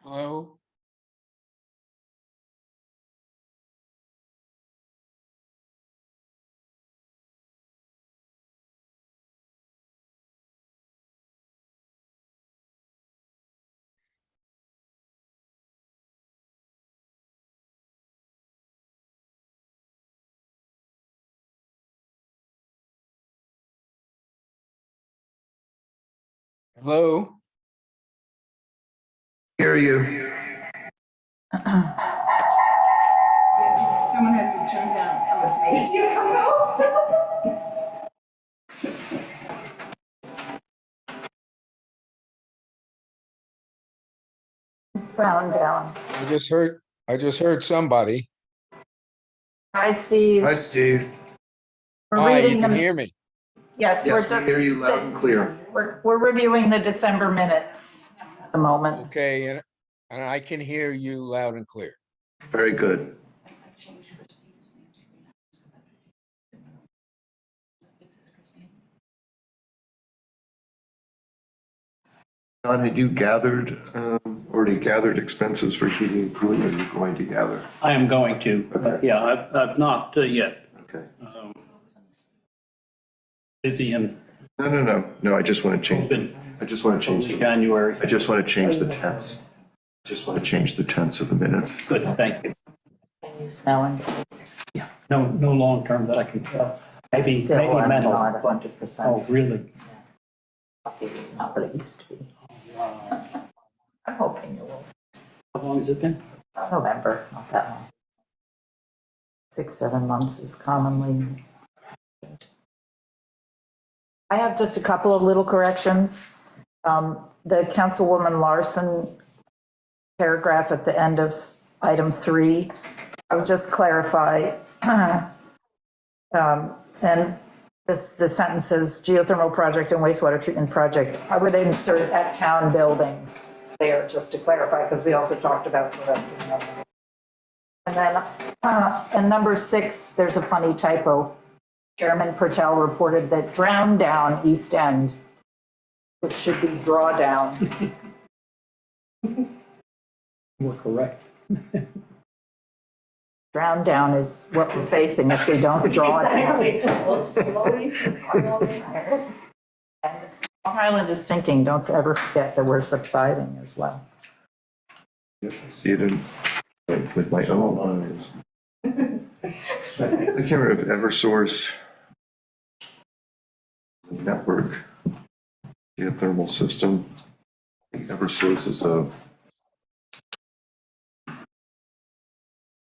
Hello? Hello? Hear you. Someone has to turn down. Oh, it's me. It's you. Brown down. I just heard somebody. Hi, Steve. Hi, Steve. We're Hi, you reading can them. hear me. Yes, we're Yes, we just. hear you loud and clear. We're reviewing the December minutes at the moment. Okay, and I can hear you loud and clear. Very good. Don, had you already gathered expenses for heating and cooling, or are you going to gather? I am going to, Okay. but yeah, I've not yet. Okay. Busy in No, I just want to change, COVID, I just want to change, early January. I just want to change the tense. Just want to change the tense of the minutes. Good, thank you. Can you smell and taste? No long-term that I can tell. Maybe Still, I'm mental. not but- 100%. Oh, really? It's not what it used to be. I'm hoping it will. How long has it been? November, not that long. 6-7 months is commonly. I have just a couple of little corrections. The Councilwoman Larson paragraph at the end of item 3, I would just clarify. And the sentence says geothermal project and wastewater treatment project. I would insert at town buildings there, just to clarify, because we also talked about Sylvester. And then, and number 6, there's a funny typo. Chairman Pertel reported that drown down East End, which should be draw down. We're correct. Drown down is what we're facing if we don't draw down. Exactly. Look slowly. And Long Island is sinking, don't ever forget that we're subsiding as well. Yes, I see it with my own eyes. I can't remember if Eversource network geothermal system. I think Eversource is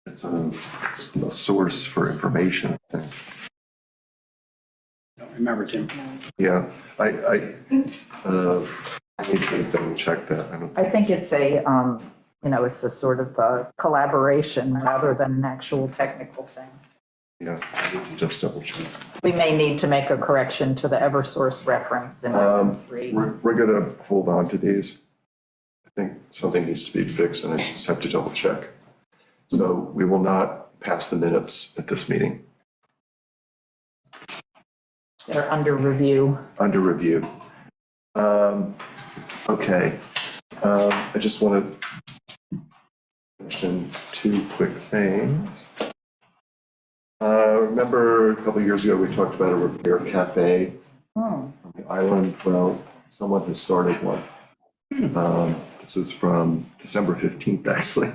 it's a source for information. Don't remember, Tim. Yeah, I need to double check that. I don't. I think it's a, it's a sort of a collaboration rather than an actual technical thing. Yeah, I need to just double check. We may need to make a correction to the Eversource reference in item 3. We're gonna hold on to these. I think something needs to be fixed and I just have to double check. So we will not pass the minutes at this meeting. They're under review. Under review. Okay. I just want to mention 2 quick things. Remember a couple of years ago, we talked about a repair cafe on the island. Well, someone has started one. This is from December 15th, actually.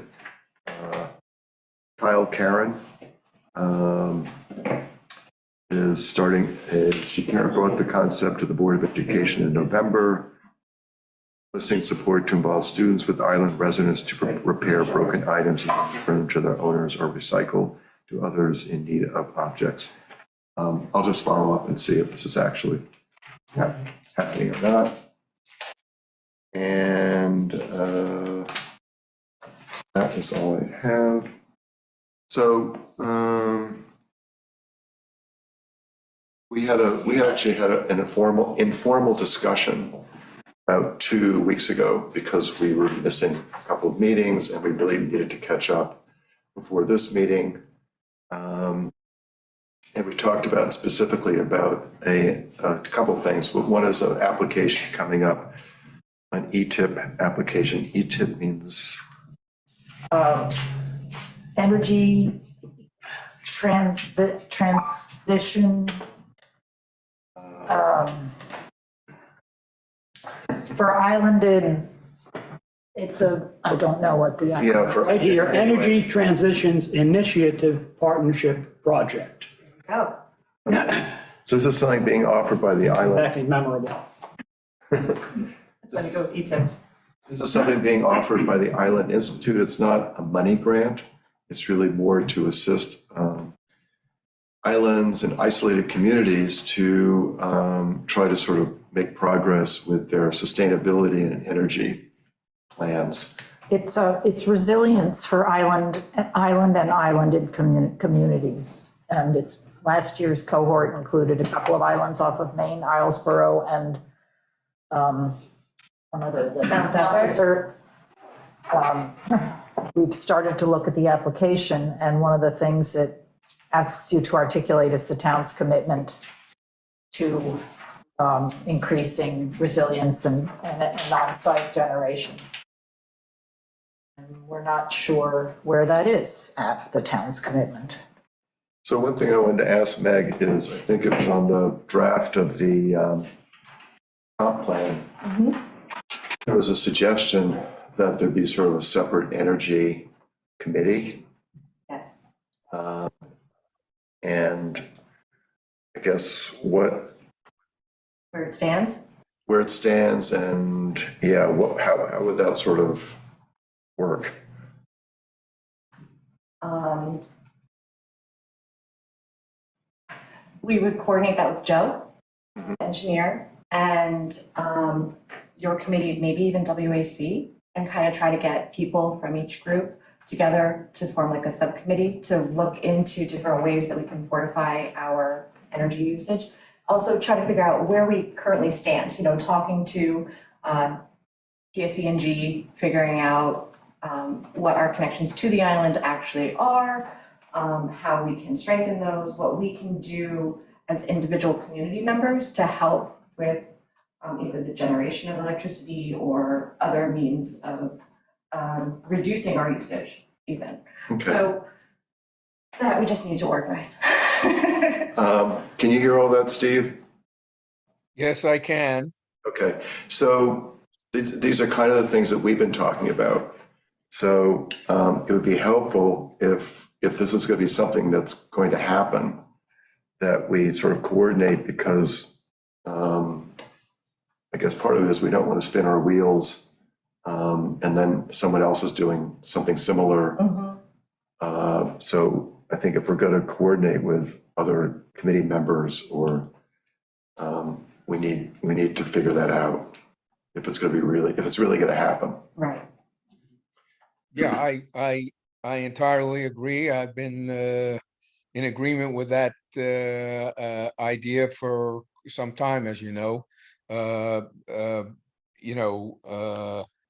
Kyle Karen is starting, she brought the concept to the Board of Education in November, listing support to involve students with island residents to repair broken items and return them to their owners or recycle to others in need of objects. I'll just follow up and see if this is actually happening or not. And that is all I have. So we actually had an informal discussion about 2 weeks ago because we were missing a couple of meetings and we really needed to catch up before this meeting. And we talked about specifically about a couple of things. One is an application coming up an ETIP application. ETIP means, Energy transition. For islanded, I don't know what the. Yeah, for- Right here, Energy Transitions Initiative Partnership Project. Oh, so this is something being offered by the island. Exactly memorable. that's when you go with Egypt. This is something being offered by the Island Institute. It's not a money grant. It's really more to assist islands and isolated communities to try to sort of make progress with their sustainability and energy plans. It's resilience for islanded communities. And it's last year's cohort included a couple of islands off of Maine, Islesboro, and one other, the Mount Desert. We've started to look at the application, and one of the things it asks you to articulate is the town's commitment to increasing resilience and on-site generation. And we're not sure where that is at the town's commitment. So one thing I wanted to ask Meg is, I think it was on the draft of the comp plan. There was a suggestion that there be sort of a separate energy committee. Yes. And I guess where Where it stands? it stands and, yeah, how would that sort of work? We would coordinate that with Joe, engineer, and your committee, maybe even WAC, and kind of try to get people from each group together to form like a subcommittee to look into different ways that we can fortify our energy usage. Also try to figure out where we currently stand, talking to PSE&G, figuring out what our connections to the island actually are, how we can strengthen those, what we can do as individual community members to help with either the generation of electricity or other means of reducing our usage even. Okay. So that we just need to organize. Can you hear all that, Steve? Yes, I can. Okay, so these are kind of the things that we've been talking about. So it would be helpful if this is going to be something that's going to happen, that we sort of coordinate, because I guess part of it is we don't want to spin our wheels and then someone else is doing something similar. So I think if we're going to coordinate with other committee members, or we need to figure that out if it's really going to happen. Right. Yeah, I entirely agree. I've been in agreement with that idea for some time, as you know.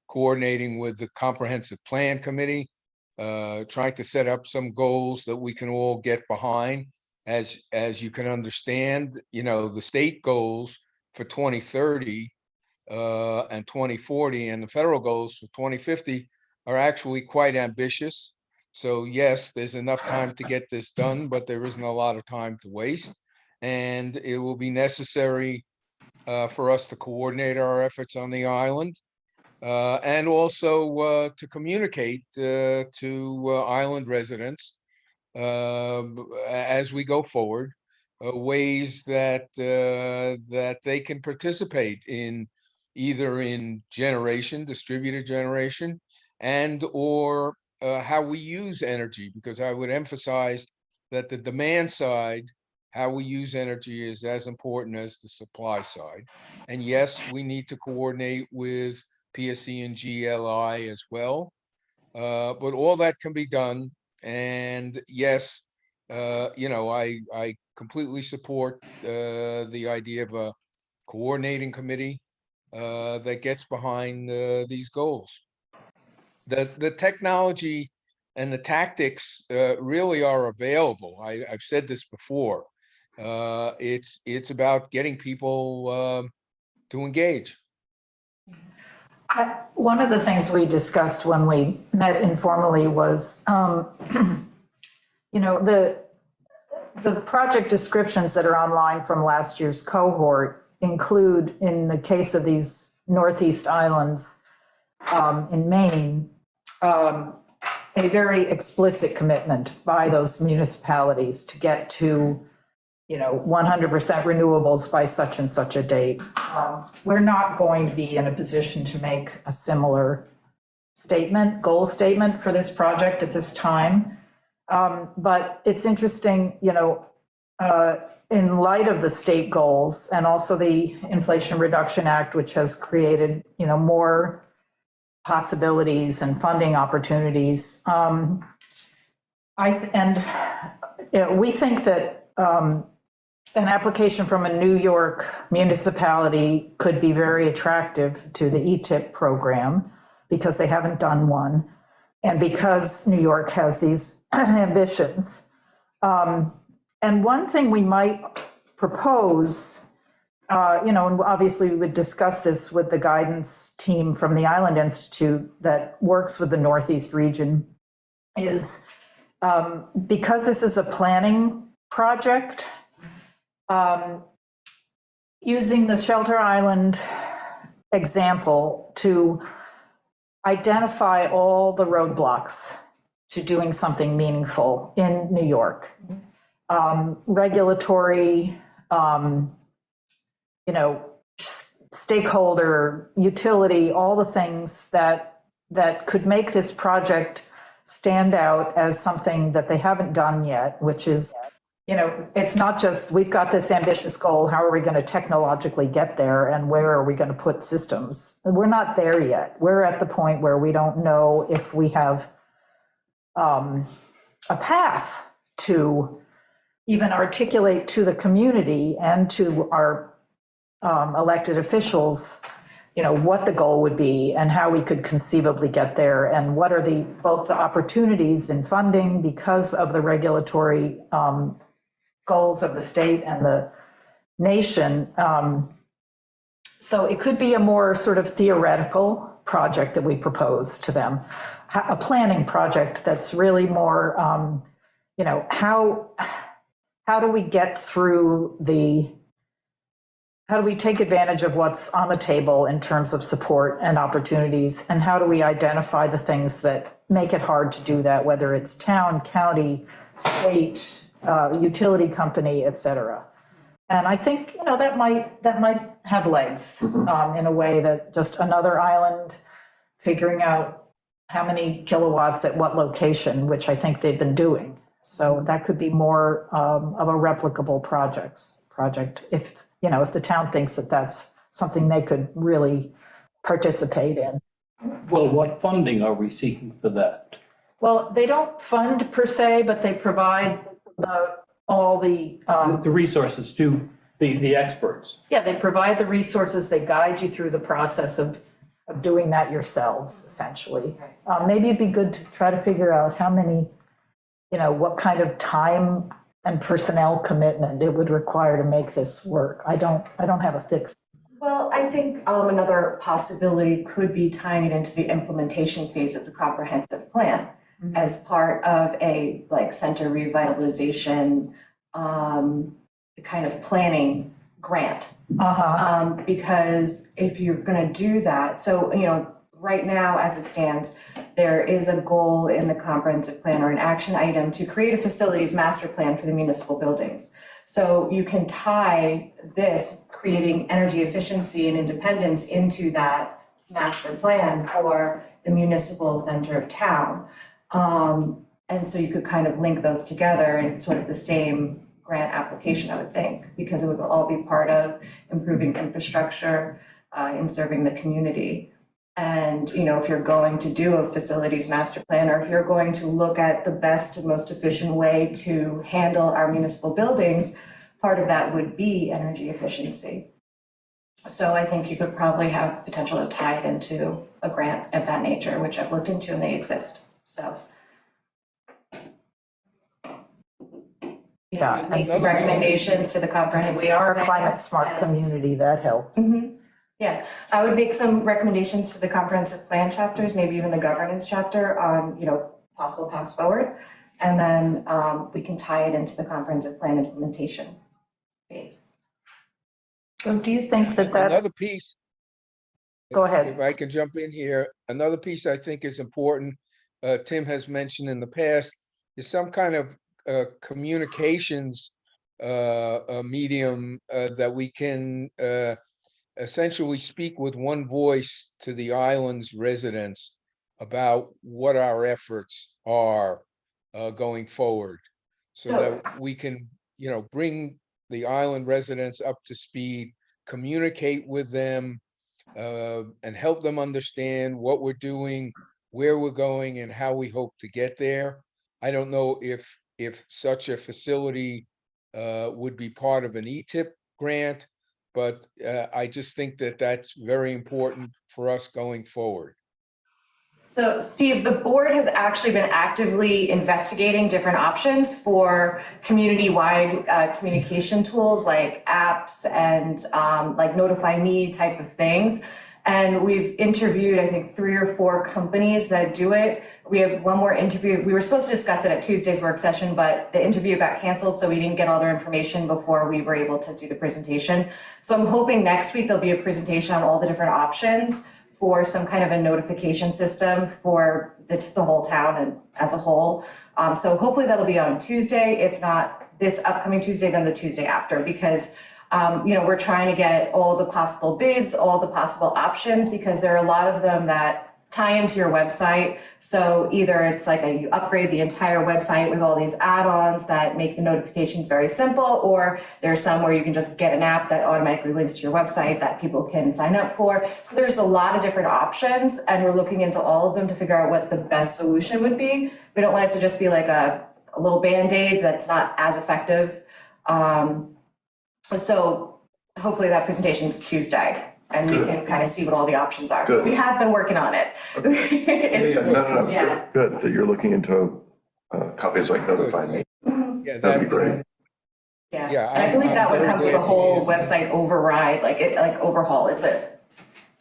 Coordinating with the Comprehensive Plan Committee, trying to set up some goals that we can all get behind. As you can understand, the state goals for 2030 and 2040 and the federal goals for 2050 are actually quite ambitious. So yes, there's enough time to get this done, but there isn't a lot of time to waste. And it will be necessary for us to coordinate our efforts on the island, and also to communicate to island residents as we go forward, ways that that they can participate in, either in distributed generation, and or how we use energy, because I would emphasize that the demand side, how we use energy, is as important as the supply side. And yes, we need to coordinate with PSE and GLI as well, but all that can be done. And yes, I completely support the idea of a coordinating committee that gets behind these goals. The technology and the tactics really are available. I've said this before. It's about getting people to engage. One of the things we discussed when we met informally was, the project descriptions that are online from last year's cohort include, in the case of these Northeast Islands in Maine, a very explicit commitment by those municipalities to get to 100% renewables by such and such a date. We're not going to be in a position to make a similar goal statement for this project at this time. But it's interesting, in light of the state goals and also the Inflation Reduction Act, which has created, more possibilities and funding opportunities. We think that an application from a New York municipality could be very attractive to the ETIP program because they haven't done one. And because New York has these ambitions. And one thing we might propose, and obviously we would discuss this with the guidance team from the Island Institute that works with the Northeast region, is because this is a planning project, using the Shelter Island example to identify all the roadblocks to doing something meaningful in New York. Regulatory, stakeholder, utility, all the things that could make this project stand out as something that they haven't done yet, which is, it's not just, we've got this ambitious goal, how are we going to technologically get there and where are we going to put systems? We're not there yet. We're at the point where we don't know if we have a path to even articulate to the community and to our elected officials, what the goal would be and how we could conceivably get there, and what are both the opportunities in funding because of the regulatory goals of the state and the nation. So it could be a more sort of theoretical project that we propose to them, a planning project that's really more, how do we get through how do we take advantage of what's on the table in terms of support and opportunities, and how do we identify the things that make it hard to do that, whether it's town, county, state, utility company, et cetera. And I think, that might have legs in a way that just another island figuring out how many kilowatts at what location, which I think they've been doing. So that could be more of a replicable project if the town thinks that that's something they could really participate in. Well, what funding are we seeking for that? Well, they don't fund per se, but they provide all the The resources to the experts. yeah, they provide the resources, they guide you through the process of doing that yourselves, essentially. Maybe it'd be good to try to figure out how many, what kind of time and personnel commitment it would require to make this work. I don't have a fix. Well, I think another possibility could be tying it into the implementation phase of the comprehensive plan as part of a center revitalization kind of planning grant. Because if you're going to do that, so right now as it stands, there is a goal in the comprehensive plan or an action item to create a facilities master plan for the municipal buildings. So you can tie this, creating energy efficiency and independence, into that master plan for the municipal center of town. And so you could kind of link those together in sort of the same grant application, I would think, because it would all be part of improving infrastructure in serving the community. And, if you're going to do a facilities master plan, or if you're going to look at the best and most efficient way to handle our municipal buildings, part of that would be energy efficiency. So I think you could probably have potential to tie it into a grant of that nature, which I've looked into and they exist, so. Yeah, Make some recommendations to the comprehensive. we are a plan. climate smart community, that helps. Yeah, I would make some recommendations to the comprehensive plan chapters, maybe even the governance chapter on, possible paths forward. And then we can tie it into the comprehensive plan implementation phase. So do you think that Another that's, piece. go ahead. If I can jump in here, another piece I think is important, Tim has mentioned in the past, is some kind of communications medium that we can essentially speak with one voice to the island's residents about what our efforts are going forward, so that we can, bring the island residents up to speed, communicate with them, and help them understand what we're doing, where we're going, and how we hope to get there. I don't know if such a facility would be part of an ETIP grant, but I just think that that's very important for us going forward. So Steve, the board has actually been actively investigating different options for community-wide communication tools like apps and like Notify Me type of things. And we've interviewed, I think, 3 or 4 companies that do it. We have one more interview. We were supposed to discuss it at Tuesday's work session, but the interview got canceled, so we didn't get all their information before we were able to do the presentation. So I'm hoping next week there'll be a presentation on all the different options for some kind of a notification system for the whole town and as a whole. So hopefully that'll be on Tuesday. If not this upcoming Tuesday, then the Tuesday after, because we're trying to get all the possible bids, all the possible options, because there are a lot of them that tie into your website. So either it's like you upgrade the entire website with all these add-ons that make the notifications very simple, or there's some where you can just get an app that automatically links to your website that people can sign up for. So there's a lot of different options, and we're looking into all of them to figure out what the best solution would be. We don't want it to just be like a little Band-Aid that's not as effective. So hopefully that presentation is Tuesday, and we can kind of see what all the options are. Good. We have been working on it. No, Yeah. good, that you're looking into copies like Notify Me. Yeah, That'd be great. Yeah, Yeah, and I believe I'm that would very come with a glad to whole hear website override, like overhaul. It's a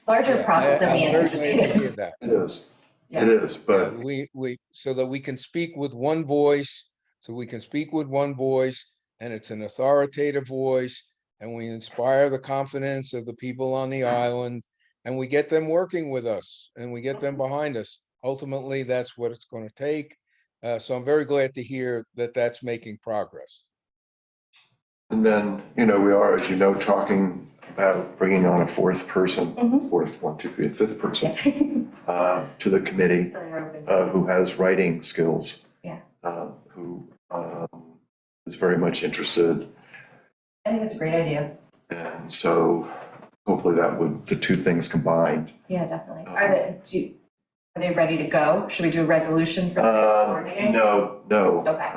larger Yeah, process than we I'm very glad to anticipated. hear that. It is, Yeah. it is, but We so that we can speak with one voice, and it's an authoritative voice, and we inspire the confidence of the people on the island, and we get them working with us, and we get them behind us. Ultimately, that's what it's going to take. So I'm very glad to hear that that's making progress. and then, we are, as you know, talking about bringing on a fourth person, fourth, 1, 2, 3, and fifth person to the committee who has writing skills. Yeah. Who is very much interested. I think it's a great idea. And so hopefully the two things combined. Yeah, definitely. Are they ready to go? Should we do a resolution for the next board meeting? No. Okay.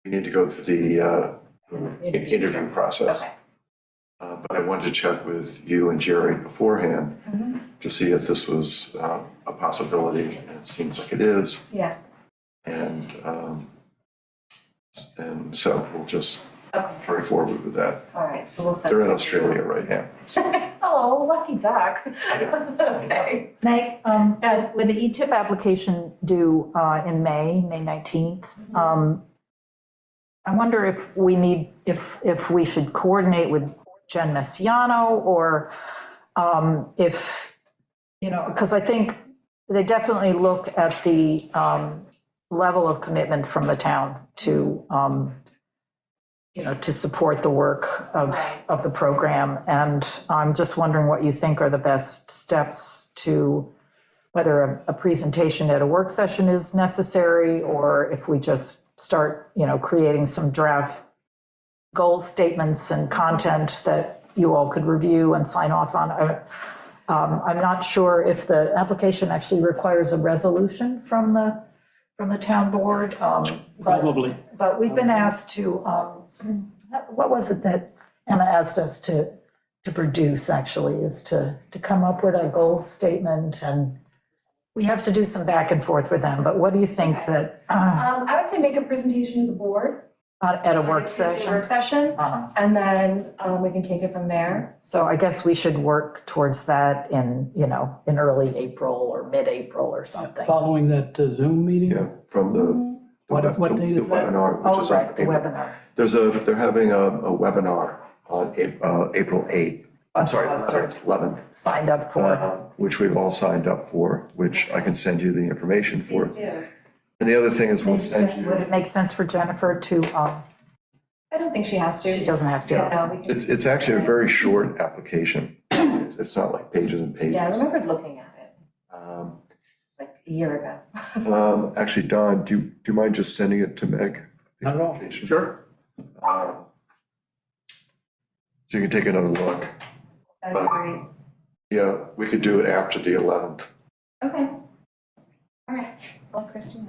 We need to go through the interview process. Okay. But I wanted to check with you and Jerry beforehand to see if this was a possibility, and it seems like it is. Yeah. And so we'll just Okay. hurry forward with that. All right. So we'll set. They're in Australia right now. Oh, lucky duck. Okay. Meg, with the ETIP application due in May 19th, I wonder if we need, if we should coordinate with Jen Messiano, or if, because I think they definitely look at the level of commitment from the town to, to support the work of the program. And I'm just wondering what you think are the best steps to, whether a presentation at a work session is necessary, or if we just start, creating some draft goal statements and content that you all could review and sign off on. I'm not sure if the application actually requires a resolution from the town board. Probably. But we've been asked to, what was it that Emma asked us to produce, actually, is to come up with a goal statement, and we have to do some back and forth with them. But what do you think that? I would say make a presentation to the board At a work Tuesday session. Work session, Uh-huh. and then we can take it from there. So I guess we should work towards that in, in early April or mid-April or something. Following that Zoom meeting? Yeah, from the. What date is the that? webinar, which Oh, is on right, the April. webinar. They're having a webinar on April 8th. I'm sorry, Bunch of us 11th, Signed up for. which we've all signed up for, which I can send you the information for. Please do. And the other thing is we'll send Would you, it make sense for Jennifer to, I don't think she has to. she doesn't have Yeah, to? no, we can. it's actually a very short application. It's not like pages and pages. Yeah, I remembered looking at it Um, like a year ago. Actually, Don, do you mind just sending it to Meg? Not at all. Application? Sure. So you can take another look. That'd be great. Yeah, we could do it after the 11th. Okay. All right, well, Kristen.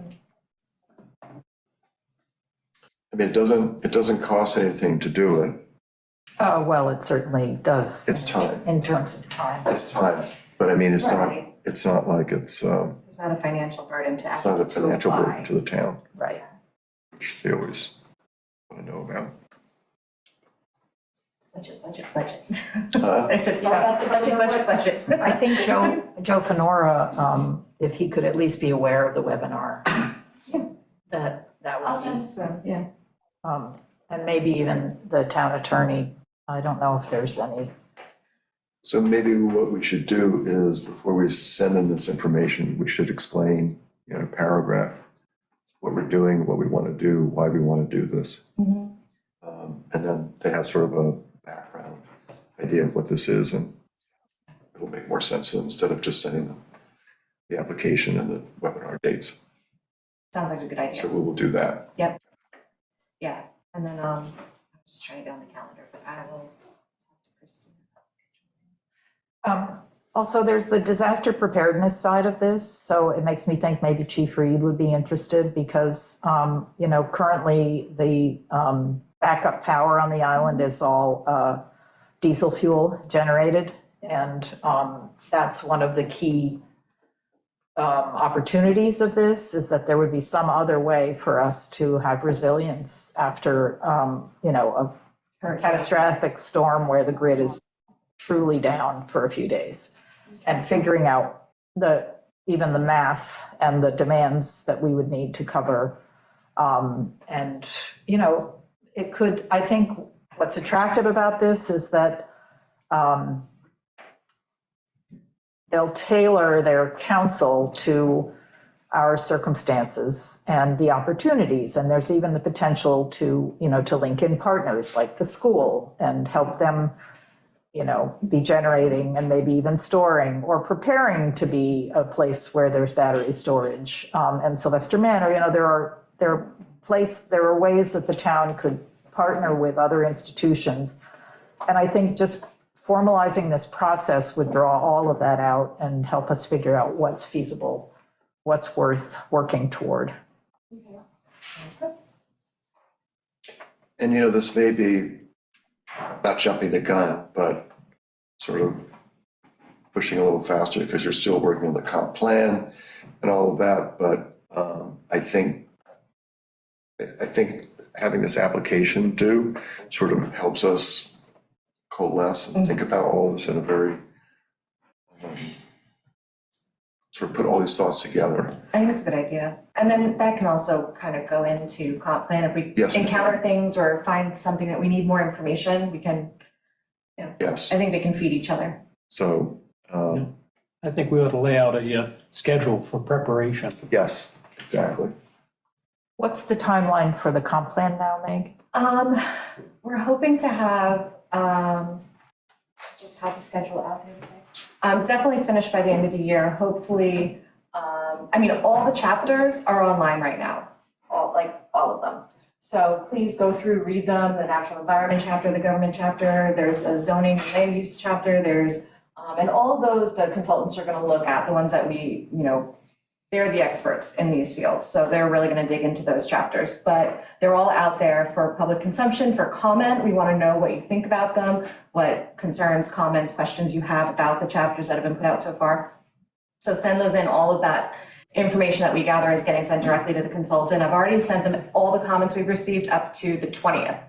I mean, it doesn't cost anything to do it. Oh, well, it certainly does. It's time. In terms of time. It's time, but I mean, it's Right. not like it's There's not a financial burden to not a actually financial burden apply. to the town, Right. which they always want to know about. Budget. Huh? I said, it's all about the budget. I think Joe Fenora, if he could at least be aware of the webinar, that I'll would send be, it to him, yeah. and maybe even the town attorney. I don't know if there's any, So maybe what we should do is, before we send in this information, we should explain in a paragraph what we're doing, what we want to do, why we want to do this. Mhm. And then they have sort of a background idea of what this is, and it'll make more sense than instead of just sending them the application and the webinar dates. Sounds like a good idea. So we will do that. Yeah, and then, I'm just trying to get on the calendar, but I will talk to Christine about scheduling. also, there's the disaster preparedness side of this, so it makes me think maybe Chief Reed would be interested because, currently the backup power on the island is all diesel fuel generated. And that's one of the key opportunities of this, is that there would be some other way for us to have resilience after, a catastrophic storm where the grid is truly down for a few days. And figuring out even the math and the demands that we would need to cover. It could, I think what's attractive about this is that they'll tailor their counsel to our circumstances and the opportunities. And there's even the potential to link in partners like the school and help them, be generating and maybe even storing or preparing to be a place where there's battery storage. And Sylvester Manor, there are ways that the town could partner with other institutions. And I think just formalizing this process would draw all of that out and help us figure out what's feasible, what's worth working toward. Sounds good. And this may be not jumping the gun, but sort of pushing a little faster because you're still working on the comp plan and all of that. But I think having this application due sort of helps us coalesce and think about all this in a very sort of put all these thoughts together. I think it's a good idea. And then that can also kind of go into comp plan. If we Yes, we encounter can. things or find something that we need more information, we can, Yes. I think they can feed each other. So, I think we ought to lay out a schedule for preparation. yes, exactly. What's the timeline for the comp plan now, Meg? We're hoping to have, just have the schedule out here today. Definitely finished by the end of the year, hopefully. All the chapters are online right now, all of them. So please go through, read them, the natural environment chapter, the government chapter, there's a zoning and land use chapter, and all of those, the consultants are gonna look at, the ones that they're the experts in these fields, so they're really gonna dig into those chapters. But they're all out there for public consumption, for comment. We wanna know what you think about them, what concerns, comments, questions you have about the chapters that have been put out so far. So send those in, all of that information that we gather is getting sent directly to the consultant. I've already sent them all the comments we've received up to the 20th.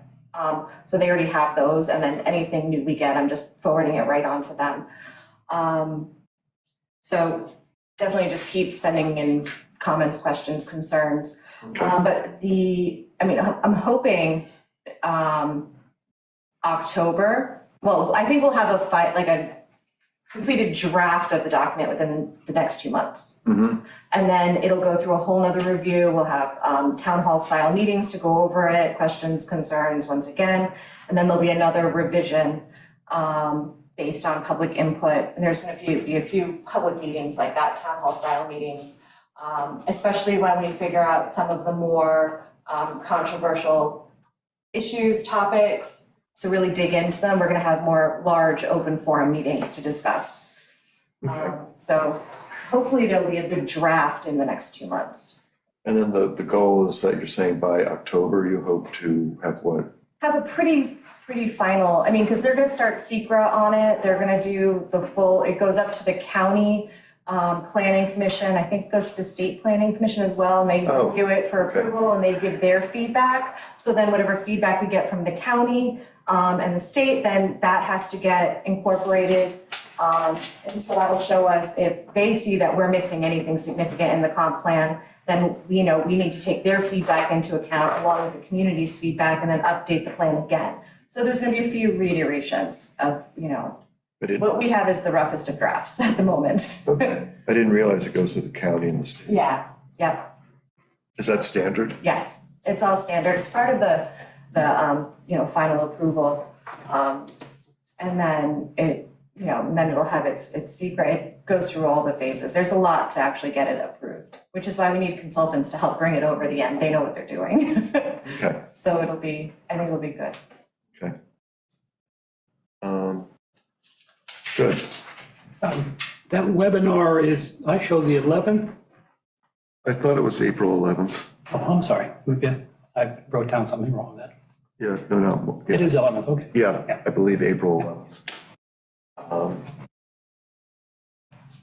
So they already have those, and then anything new we get, I'm just forwarding it right on to them. So definitely just keep sending in comments, questions, concerns. But I'm hoping October, well, I think we'll have a completed draft of the document within the next 2 months. And then it'll go through a whole nother review. We'll have town hall style meetings to go over it, questions, concerns once again. And then there'll be another revision based on public input. And there's going to be a few public meetings like that, town hall style meetings, especially when we figure out some of the more controversial issues, topics. To really dig into them, we're going to have more large open forum meetings to discuss. So hopefully there'll be a good draft in the next 2 months. And then the goal is that you're saying by October, you hope to have what? Have a pretty final, because they're going to start SECRA on it. They're going to do the full, it goes up to the county planning commission. I think it goes to the state planning commission as well, and they review it for approval and they give their feedback. So then whatever feedback we get from the county and the state, then that has to get incorporated. And so that'll show us if they see that we're missing anything significant in the comp plan, then we need to take their feedback into account along with the community's feedback and then update the plan again. So there's going to be a few reiterations of, what we have is the roughest of drafts at the moment. Okay. I didn't realize it goes to the county and the state. Yeah, yep, Is that standard? yes, it's all standard. It's part of the final approval. And then it'll have its secret. It goes through all the phases. There's a lot to actually get it approved, which is why we need consultants to help bring it over the end. They know what they're doing. Okay. So I think it'll be good. Okay. Good. That webinar is, I show the 11th. I thought it was April 11th. Oh, I'm sorry. I wrote down something wrong then. Yeah, no. It is 11th, okay. Yeah, I believe April 11th.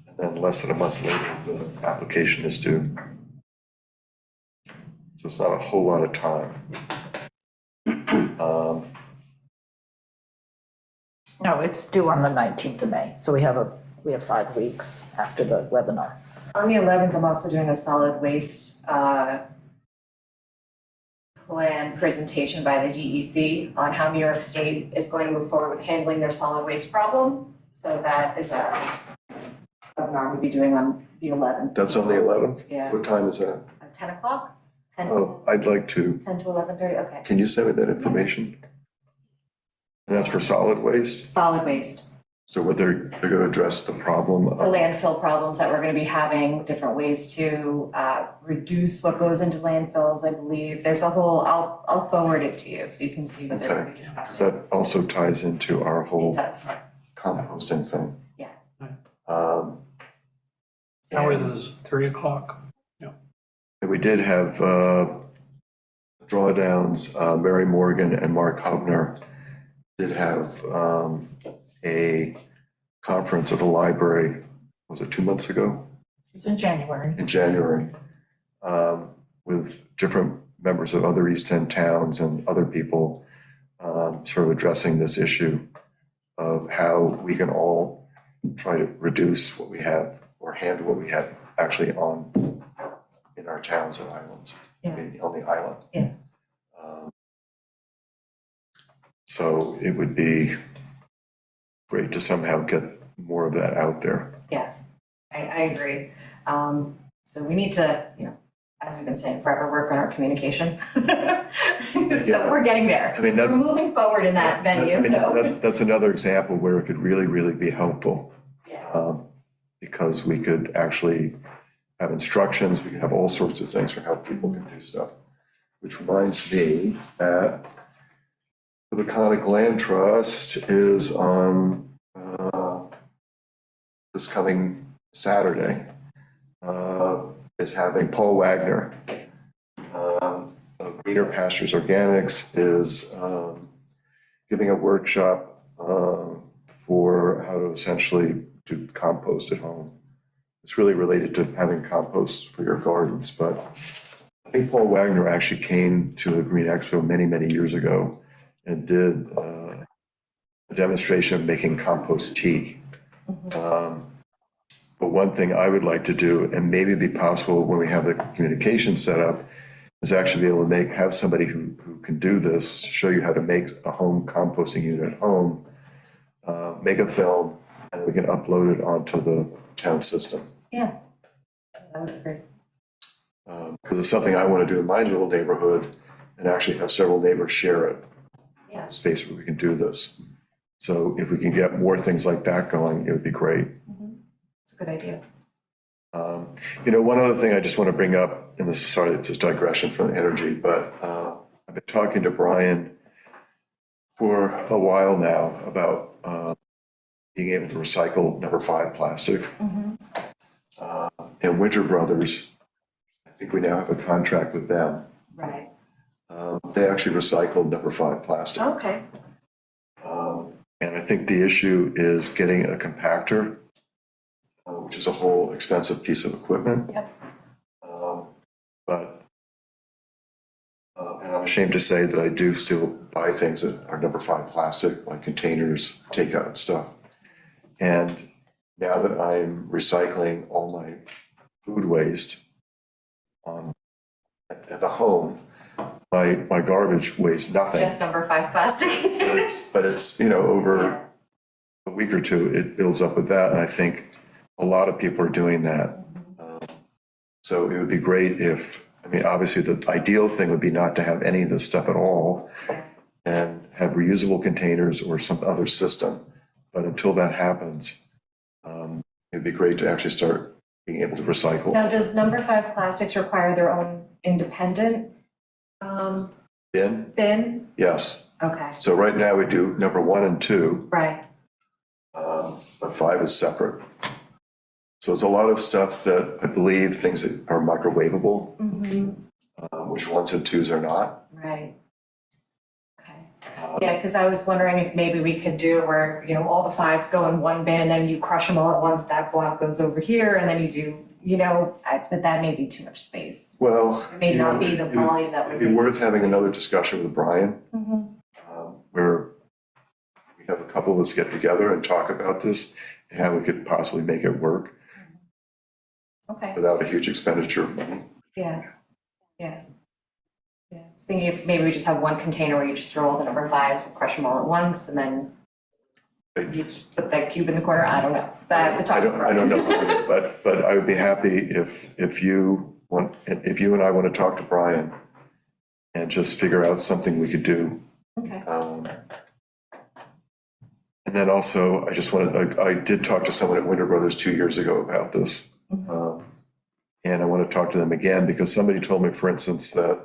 And then less than a month later, the application is due. So it's not a whole lot of time. No, it's due on the 19th of May, so we have 5 weeks after the webinar. On the 11th, I'm also doing a solid waste plan presentation by the DEC on how New York State is going to move forward with handling their solid waste problem. So that is a webinar we'll be doing on the 11th. That's on the 11th? Yeah. What time is that? At 10 o'clock? 10 Oh, I'd like to. 10 to 11:30, okay. Can you send me that information? And that's for solid waste? Solid waste. So what they're going to address the problem The of, landfill problems that we're gonna be having, different ways to reduce what goes into landfills, I believe. There's a whole, I'll forward it to you so you can see what they're gonna be okay, discussing. so that also ties into our It whole does, composting thing. yeah. How are And those, 3 o'clock? we did have drawdowns, Mary Morgan and Mark Hubner did have a conference at the library, was it 2 months ago? It's in January. In January, with different members of other East End towns and other people sort of addressing this issue of how we can all try to reduce what we have or handle what we have actually in our towns and islands, Yeah. on the island. Yeah. So it would be great to somehow get more of that out there. Yeah, I agree. So we need to, as we've been saying forever, work on our communication. So we're getting there. I mean, We're that's, moving forward in that venue, I mean, so. that's another example where it could really, really be helpful. Yeah. Because we could actually have instructions, we could have all sorts of things for how people can do stuff. Which reminds me that the Laconic Land Trust is on this coming Saturday, is having Paul Wagner of Greener Pastures Organics is giving a workshop for how to essentially do compost at home. it's really related to having compost for your gardens, but I think Paul Wagner actually came to a Green Expo many, many years ago and did a demonstration of making compost tea. But one thing I would like to do, and maybe be possible when we have the communication set up, is actually be able to have somebody who can do this, show you how to make a home composting unit at home, make a film, and we can upload it onto the town system. Yeah. That would be great. Because it's something I want to do in my little neighborhood and actually have several neighbors share it. Yeah. Space where we can do this. So if we can get more things like that going, it would be great. It's a good idea. One other thing I just want to bring up, and this is sorry, it's a digression from energy, but I've been talking to Brian for a while now about being able to recycle number 5 plastic. And Winter Brothers, I think we now have a contract with them. Right. They actually recycle number 5 plastic. Okay. And I think the issue is getting a compactor, which is a whole expensive piece of equipment. Yep. And I'm ashamed to say that I do still buy things that are number 5 plastic, like containers, takeout stuff. And now that I'm recycling all my food waste at the home, my garbage weighs nothing. Just number 5 plastic. But it's over a week or two, it builds up with that. And I think a lot of people are doing that. So it would be great if, obviously the ideal thing would be not to have any of this stuff at all and have reusable containers or some other system. But until that happens, it'd be great to actually start being able to recycle. Now, does number 5 plastics require their own independent bin? Yes. Okay, So right now we do number 1 and 2, right. but 5 is separate. So it's a lot of stuff that I believe things that are microwavable, which 1s and 2s are not. Right. Okay. Yeah, because I was wondering if maybe we could do where, all the 5s go in one bin and you crush them all at once, that block goes over here, and then you do, but that may be too much space. Well, It may not be the volume that would it'd be worth having another discussion with Brian, where we have a couple of us get together and talk about this and how we could possibly make it work Okay, without a huge expenditure of money. yeah. I was thinking if maybe we just have one container where you just throw all the number 5s, crush them all at once, and then you just put that cube in the corner. I don't know. That's a tough I don't know, but I would be happy if you and I want to talk to Brian and just figure out something we could do. Okay. And then also, I did talk to someone at Winter Brothers 2 years ago about this. And I want to talk to them again because somebody told me, for instance, that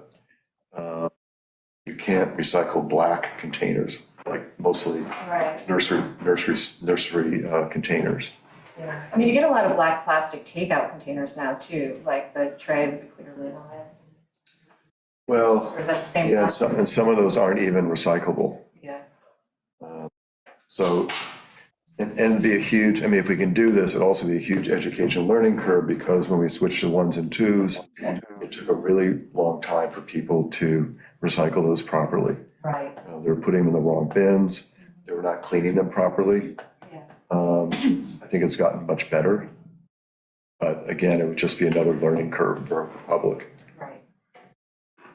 you can't recycle black containers, like mostly Right. nursery containers. Yeah. You get a lot of black plastic takeout containers now too, like the tray with the clear lid on it. Well, Or is that the same? yeah, plastic? and some of those aren't even recyclable. Yeah. So, and it'd be a huge, if we can do this, it'd also be a huge education learning curve because when we switched to 1s and 2s, it took a really long time for people to recycle those properly. Right. They were putting them in the wrong bins. They were not cleaning them properly. Yeah. I think it's gotten much better. But again, it would just be another learning curve for the public. Right.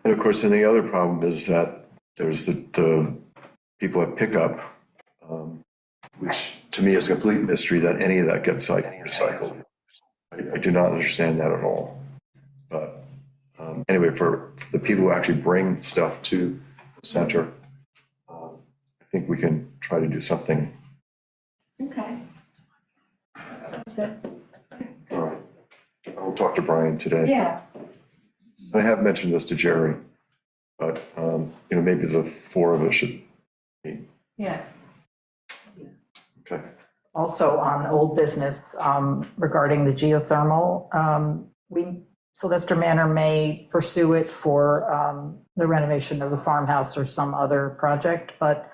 And of course, then the other problem is that there's the people at pickup, which to me is a complete mystery that any of that gets recycled. I do not understand that at all. But anyway, for the people who actually bring stuff to the center, I think we can try to do something. Okay. Sounds good. All right. I will talk to Brian today. Yeah. I have mentioned this to Jerry, but maybe the 4 of us should meet. Yeah. Okay. Also on old business, regarding the geothermal, Sylvester Manor may pursue it for the renovation of the farmhouse or some other project, but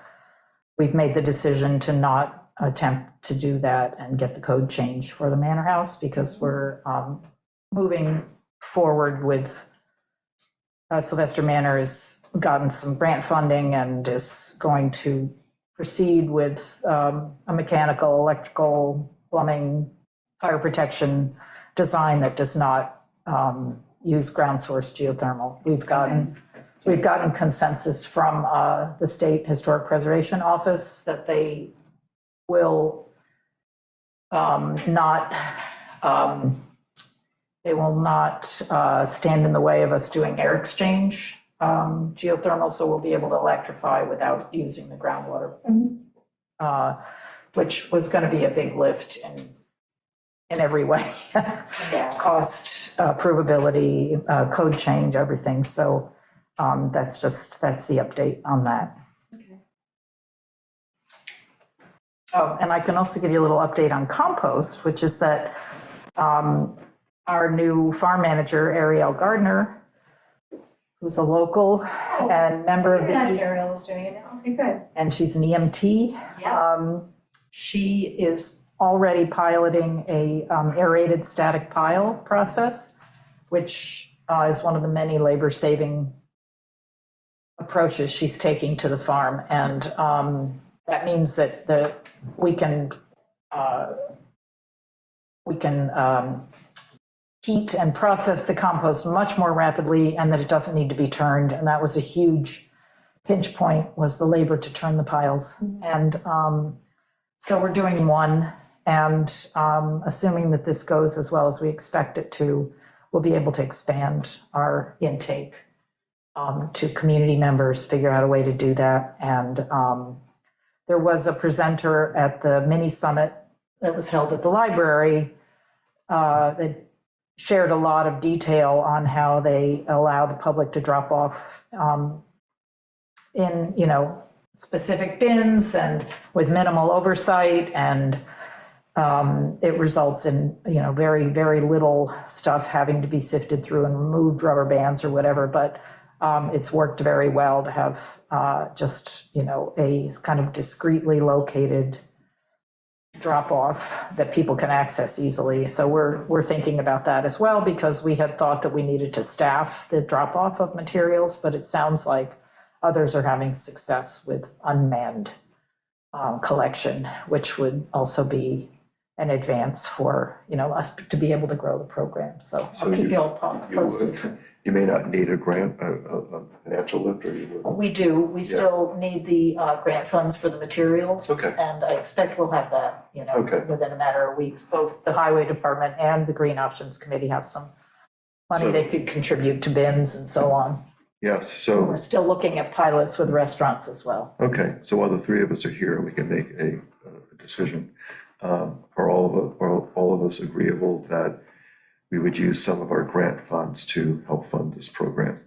we've made the decision to not attempt to do that and get the code changed for the Manor House, because we're moving forward with Sylvester Manor has gotten some grant funding and is going to proceed with a mechanical, electrical, plumbing, fire protection design that does not use ground source geothermal. We've gotten consensus from the State Historic Preservation Office that they will not stand in the way of us doing air exchange geothermal, so we'll be able to electrify without using the groundwater, which was going to be a big lift in every way. Cost, provability, code change, everything. So that's the update on that. Okay. Oh, and I can also give you a little update on compost, which is that our new farm manager, Ariel Gardner, who's a local and member of Very nice the, Ariel is doing it now. Okay, good. and she's an EMT. Yeah. She is already piloting a aerated static pile process, which is one of the many labor-saving approaches she's taking to the farm. And that means that we can heat and process the compost much more rapidly, and that it doesn't need to be turned. And that was a huge pinch point, was the labor to turn the piles. And so we're doing one, and assuming that this goes as well as we expect it to, we'll be able to expand our intake to community members, figure out a way to do that. And there was a presenter at the mini summit that was held at the library that shared a lot of detail on how they allow the public to drop off in, specific bins and with minimal oversight, and it results in, very, very little stuff having to be sifted through and removed, rubber bands or whatever. But it's worked very well to have just, a kind of discreetly located drop off that people can access easily. So we're thinking about that as well, because we had thought that we needed to staff the drop off of materials, but it sounds like others are having success with unmanned collection, which would also be an advance for, us to be able to grow the program. So I'll keep you all posted. You may not need a grant, a financial lift, or you would? We do. We still need the grant funds for the materials. Okay. And I expect we'll have that, Okay. within a matter of weeks. Both the Highway Department and the Green Options Committee have some money So- they could contribute to bins and so on. Yes, so, We're still looking at pilots with restaurants as well. okay, so while the three of us are here, we can make a decision. Are all of us agreeable that we would use some of our grant funds to help fund this program?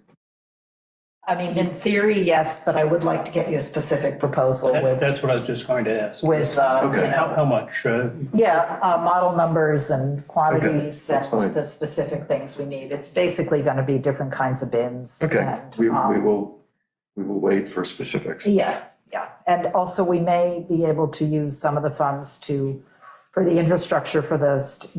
I mean, in theory, yes, but I would like to get you a specific proposal with, That's what I was just going to ask. Okay. How much? model numbers and quantities and that's fine. the specific things we need. It's basically going to be different kinds of bins. Okay, and, we will wait for specifics. Yeah. And also, we may be able to use some of the funds for the infrastructure for this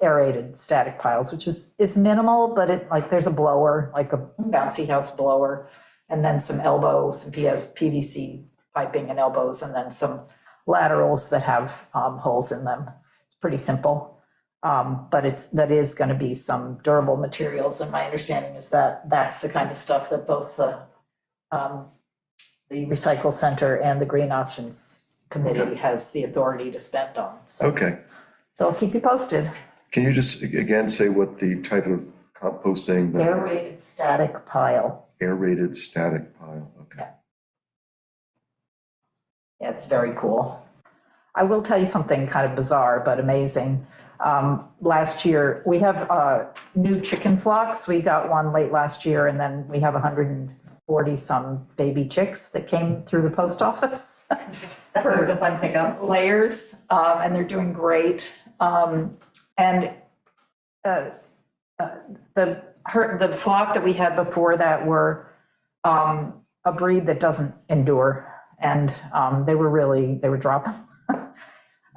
aerated static piles, which is minimal, but there's a blower, like a bouncy house blower, and then some elbows, some PVC piping and elbows, and then some laterals that have holes in them. It's pretty simple. But that is going to be some durable materials, and my understanding is that that's the kind of stuff that both the Recycle Center and the Green Options Committee has the authority to spend on. Okay, So I'll keep you posted. can you just again say what the type of composting? Aerated static pile. Aerated static pile, okay. Yeah, it's very cool. I will tell you something kind of bizarre but amazing. Last year, we have new chicken flocks. We got one late last year, and then we have 140 some baby chicks that came through the post office. That's always a fun pickup. Layers, and they're doing great. And the flock that we had before that were a breed that doesn't endure And they were dropping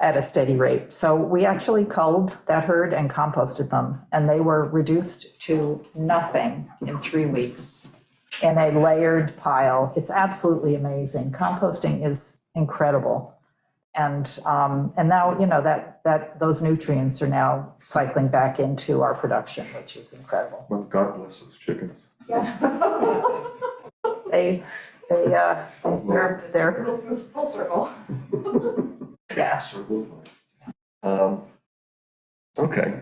at a steady rate. So we actually culled that herd and composted them, and they were reduced to nothing in 3 weeks in a layered pile. It's absolutely amazing. Composting is incredible. And now, you know, that those nutrients are now cycling back into our production, which is incredible. Well, God bless those chickens. They served their Full circle. yeah. Okay,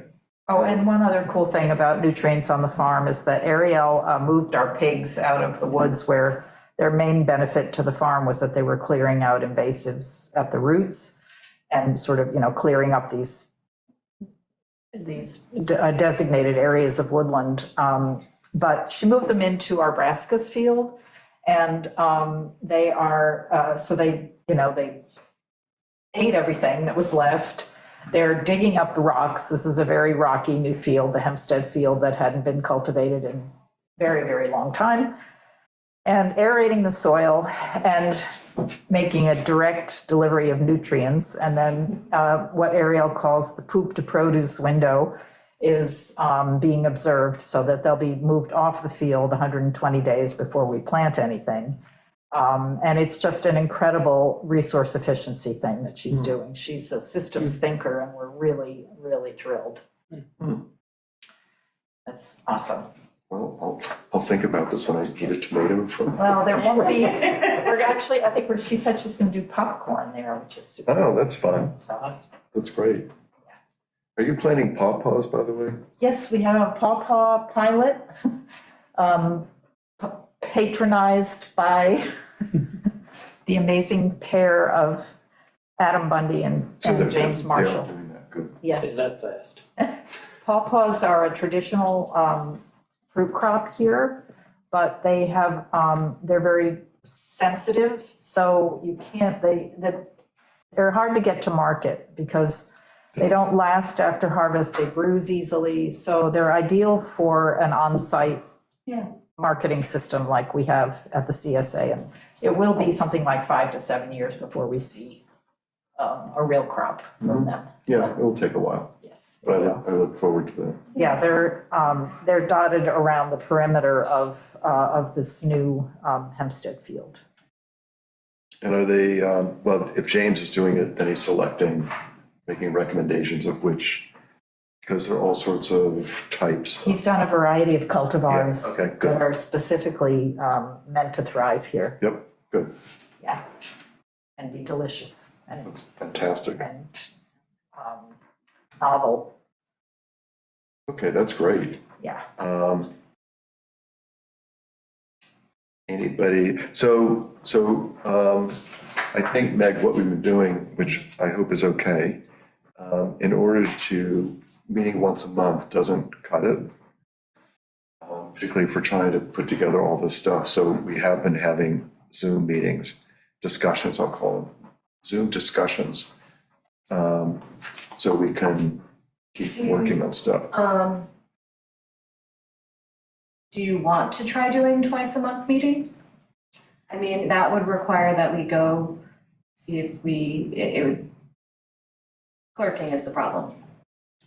Oh, and one other cool thing about nutrients on the farm is that Ariel moved our pigs out of the woods where their main benefit to the farm was that they were clearing out invasives at the roots and sort of, you know, clearing up these designated areas of woodland. But she moved them into our brassicas field, and they are, so they, you know, they ate everything that was left. They're digging up the rocks. This is a very rocky new field, the Hempstead field that hadn't been cultivated in very, very long time. And aerating the soil and making a direct delivery of nutrients. And then what Ariel calls the poop to produce window is being observed so that they'll be moved off the field 120 days before we plant anything. And it's just an incredible resource efficiency thing that she's doing. She's a systems thinker, and we're really, really thrilled. That's awesome. well, I'll think about this when I eat a tomato from. Well, there won't be, we're actually, I think she said she's gonna do popcorn there, which is super. Oh, that's fun. So, That's great. Are you planting pawpaws, by the way? yes, we have a pawpaw pilot, patronized by the amazing pair of Adam Bundy and James They are Marshall. doing that, good. Yes. Say that fast. Pawpaws are a traditional fruit crop here, but they have, they're very sensitive, so you can't, they're hard to get to market because they don't last after harvest, they bruise easily, so they're ideal for an on-site marketing system like we have at the CSA. And it will be something like 5 to 7 years before we see a real crop from them. Yeah, it'll take a while, Yes. but I look forward to that. Yeah, they're dotted around the perimeter of this new Hempstead field. And are they, well, if James is doing it, then he's selecting, making recommendations of which, because there are all sorts of types. He's done a variety of cultivars Yeah, okay, good. that are specifically meant to thrive here. Yep, good. Yeah, and be delicious and That's fantastic. novel. Okay, that's great. Yeah. Anybody, I think, Meg, what we've been doing, which I hope is okay, in order to, meeting once a month doesn't cut it. Particularly if we're trying to put together all this stuff. So we have been having Zoom meetings, discussions, I'll call them, Zoom discussions. So we can keep working on stuff. Do you want to try doing twice a month meetings? I mean, that would require that we go see if it would, clerking is the problem.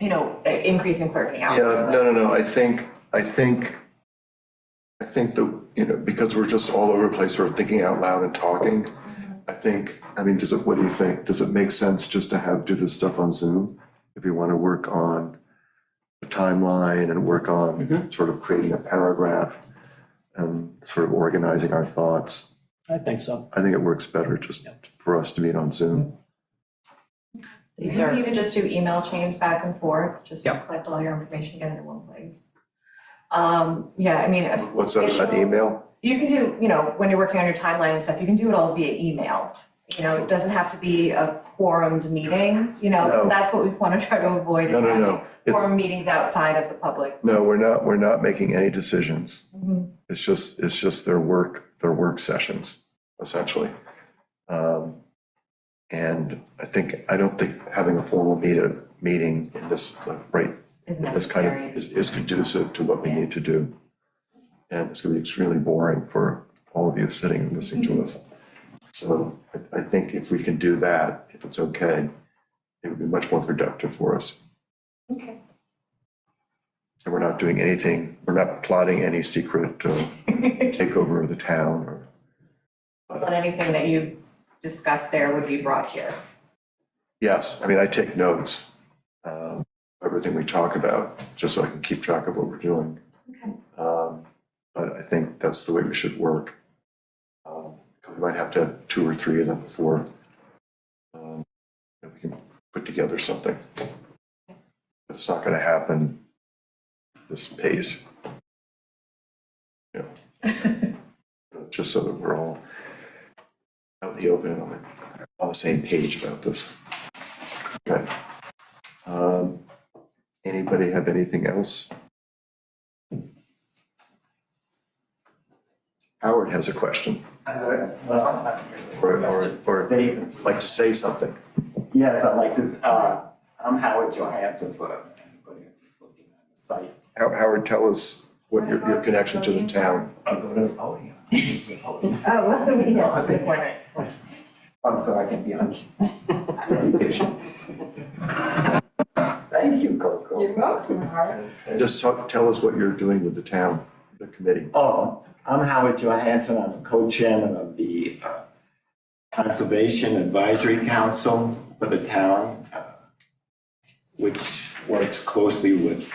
You know, increasing clerking hours. Yeah, no, I think that, you know, because we're just all over the place, we're thinking out loud and talking. I mean, what do you think? Does it make sense just to do this stuff on Zoom? If you want to work on the timeline and work on sort of creating a paragraph and sort of organizing our thoughts? I think so. I think it works better just for us to meet on Zoom. You can even just do email chains back and forth, just to collect all your information, get it in one place. Yeah, I mean. What's that about email? You can do, you know, when you're working on your timeline and stuff, you can do it all via email. You know, it doesn't have to be a quorumed meeting, you know, because No. that's what we want to try to avoid, is No. having quorum meetings outside of the public. No, we're not making any decisions. It's just their work sessions, essentially. And I don't think having a formal meeting in this, right, Is in this kind necessary. of, is conducive to what we need to do. And it's gonna be extremely boring for all of you sitting and listening to us. So I think if we can do that, if it's okay, it would be much more productive for us. Okay. And we're not doing anything, we're not plotting any secret takeover of the town or. But anything that you discuss there would be brought here. Yes, I mean, I take notes, everything we talk about, just so I can keep track of what we're doing. Okay. But I think that's the way we should work. We might have to have 2 or 3 of them before we can put together something. But it's not gonna happen this pace. You know, just so that we're all out in the open and on the same page about this. Okay. Anybody have anything else? Howard has a question, or like to say something. Yes, I'd like to, I'm Howard Johansson for anybody looking at the site. Howard, tell us what your connection to the town. I'll go to the podium. Use the podium. Oh, well, yeah, that's a good point. So I can be on television. Thank you, Coco. You're welcome, Howard. Just tell us what you're doing with the town, the committee. Oh, I'm Howard Johansson. I'm the co-chairman of the Conservation Advisory Council for the town, which works closely with,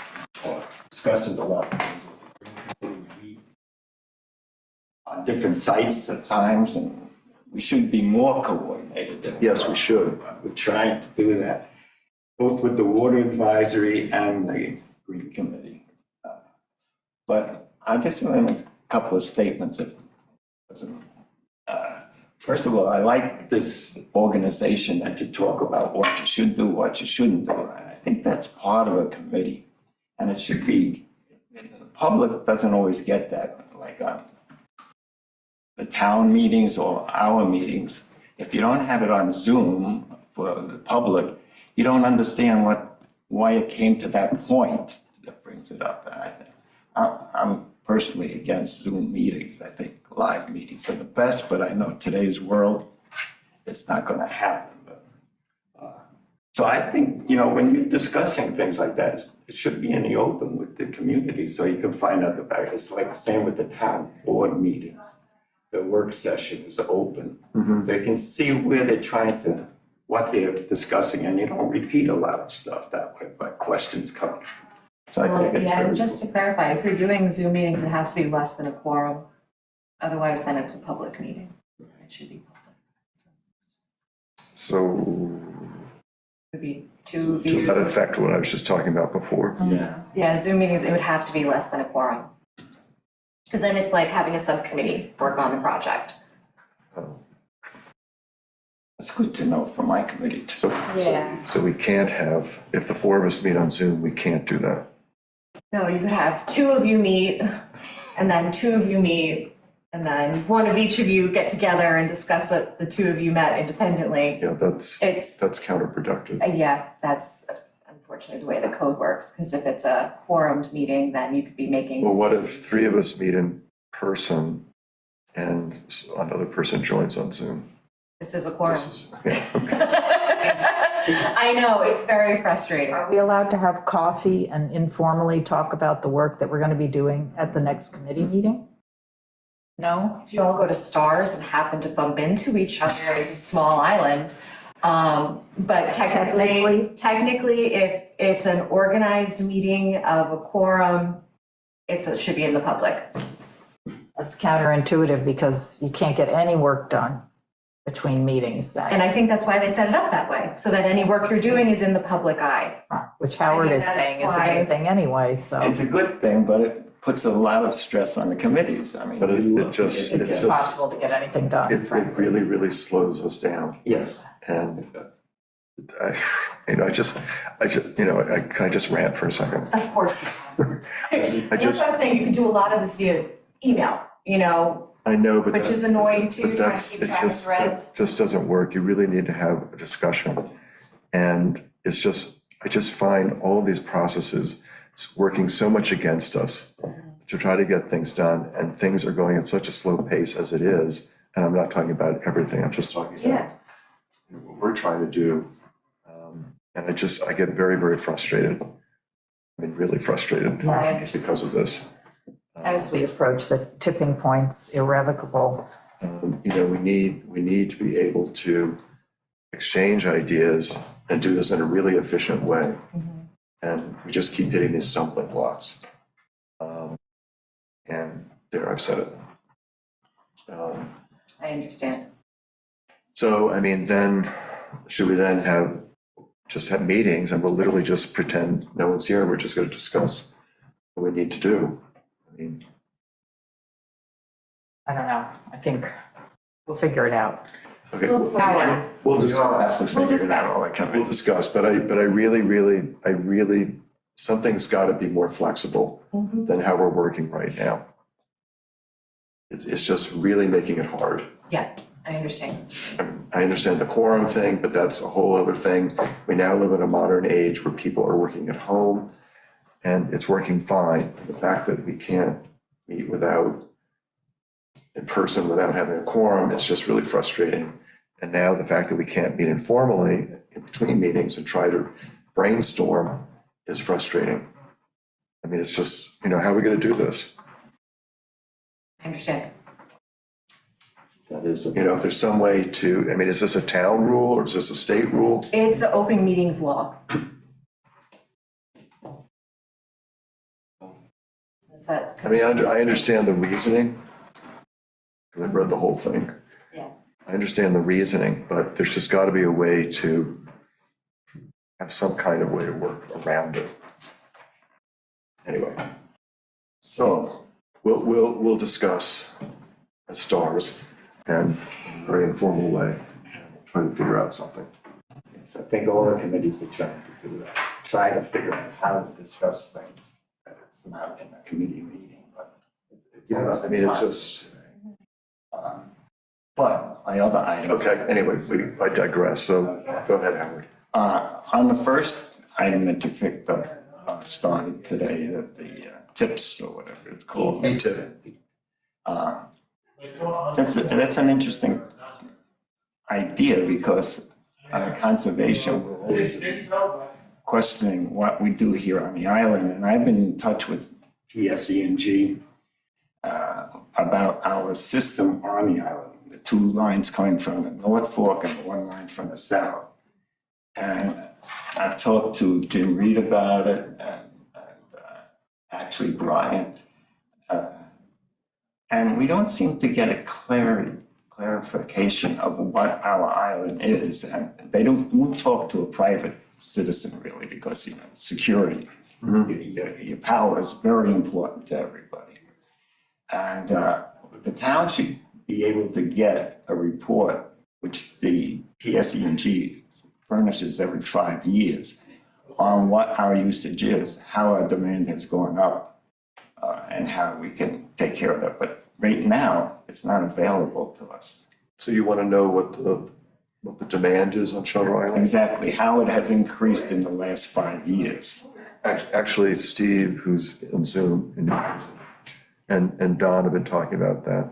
discusses a lot. On different sites at times, and we should be more coordinated than we Yes, we are. should. We're trying to do that, both with the Water Advisory and the Green Committee. But I just want to make a couple of statements. First of all, I like this organization that you talk about what you should do, what you shouldn't do. And I think that's part of a committee. And it should be, the public doesn't always get that, like on the town meetings or our meetings. If you don't have it on Zoom for the public, you don't understand why it came to that point that brings it up. I'm personally against Zoom meetings. I think live meetings are the best, but I know today's world, it's not going to happen. So I think, when you're discussing things like that, it should be in the open with the community so you can find out the back. It's like the same with the town board meetings. The work session is open, so you can see where they're trying to, what they're discussing, and you don't repeat a lot of stuff that way, but questions come. So I think it's Yeah, very and just to clarify, if you're doing Zoom meetings, it has to be less than a quorum. Otherwise, then it's a public meeting. It should be public. So It would be 2 of to you. that effect, what I was just talking about before. Yeah. Yeah, Zoom meetings, it would have to be less than a quorum. Because then it's like having a subcommittee work on the project. It's good to know for my committee too. So we can't have, if the 4 of us meet on Zoom, we can't do that. No, you could have 2 of you meet, and then 2 of you meet, and then 1 of each of you get together and discuss what the 2 of you met independently. Yeah, that's It's, counterproductive. yeah, that's unfortunately the way the code works, because if it's a quorumed meeting, then you could be making. Well, what if decisions. 3 of us meet in person and another person joins on Zoom? This is a quorum. This is, yeah, I know, it's very frustrating. Are we allowed to have coffee and informally talk about the work that we're going to be doing at the next committee meeting? No? If you all go to Stars and happen to bump into each other, it's a small island. But technically, if it's an organized meeting of a quorum, it should be in the public. That's counterintuitive because you can't get any work done between meetings then, And I think that's why they set it up that way, so that any work you're doing is in the public eye. which Howard is that's saying is a why- good thing anyway, so. It's a good thing, but it puts a lot of stress on the committees. I mean. But it just- It's it's impossible to get anything done. it really, really slows us down. Yes. And can I just rant for a second? Of course. I That's just, what I'm saying, you can do a lot of this via email, I know, but which is annoying too, but trying that's, to keep it's track of just, threads. that just doesn't work. You really need to have a discussion. And it's just, I just find all of these processes working so much against us to try to get things done, and things are going at such a slow pace as it is. and I'm not talking about everything, I'm just talking about Yeah, what we're trying to do. And I get very, very frustrated. I mean, really frustrated Yeah, I understand. because of this. As we approach the tipping points, irrevocable. We need to be able to exchange ideas and do this in a really efficient way. And we just keep hitting these stumbling blocks. And there, I've said it. I understand. So, I mean, then, should we then just have meetings and we'll literally just pretend no one's here and we're just gonna discuss what we need to do? I mean, I don't know. I think we'll figure it out. okay, Howard, we'll We all have discuss. to figure it out discuss. all I can. We'll discuss, but I really, something's gotta be more flexible than how we're working right now. It's just really making it hard. yeah, I understand. I understand the quorum thing, but that's a whole other thing. We now live in a modern age where people are working at home and it's working fine. The fact that we can't meet in person without having a quorum, it's just really frustrating. And now the fact that we can't meet informally in between meetings and try to brainstorm is frustrating. I mean, it's just, how are we gonna do this? I understand. That is, if there's some way to, I mean, is this a town rule or is this a state rule? It's the open meetings law. Is that? I mean, I understand the reasoning. I've read the whole thing. Yeah. I understand the reasoning, but there's just gotta be a way to have some kind of way to work around it. Anyway, So, we'll discuss as stars and in a very informal way, try to figure out something. yes, I think all the committees are trying to do that, try to figure out how to discuss things. That it's not in a committee meeting, but it's. Yeah, I mean, it's just, But my other items. okay, anyway, I digress, so go ahead, Howard. On the first item that you picked up, started today, the tips or whatever it's called. tip. That's an interesting idea because conservation, we're always questioning what we do here on the island. And I've been in touch with PSE&G about our system on the island, the two lines coming from the North Fork and the one line from the south. And I've talked to Jim Reed about it and actually Brian. And we don't seem to get a clarification of what our island is. And they won't talk to a private citizen really because, security, your power is very important to everybody. And the town should be able to get a report, which the PSE&G furnishes every 5 years, on what our usage is, how our demand has gone up, and how we can take care of that. But right now, it's not available to us. So you wanna know what the demand is on Shutter Island? Exactly how it has increased in the last 5 years. Actually, Steve, who's in Zoom, and Don have been talking about that.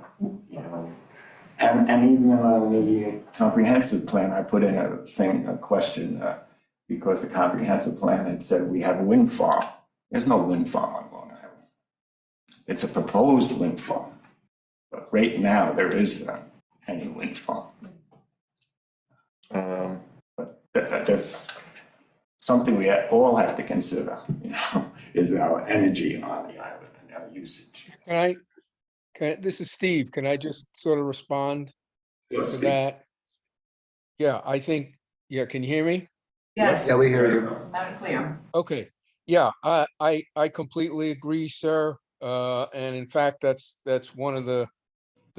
And even on the comprehensive plan, I put in a question, because the comprehensive plan had said we have a wind farm. There's no wind farm on Long Island. It's a proposed wind farm. But right now, there isn't any wind farm. But that's something we all have to consider, is our energy on the island and our usage. This is Steve. Can I just sort of respond to Steve. that? Yeah, I think, can you hear me? Yes, Yeah, we hear you. loud and clear. Okay, yeah, I completely agree, sir. And in fact, that's one of the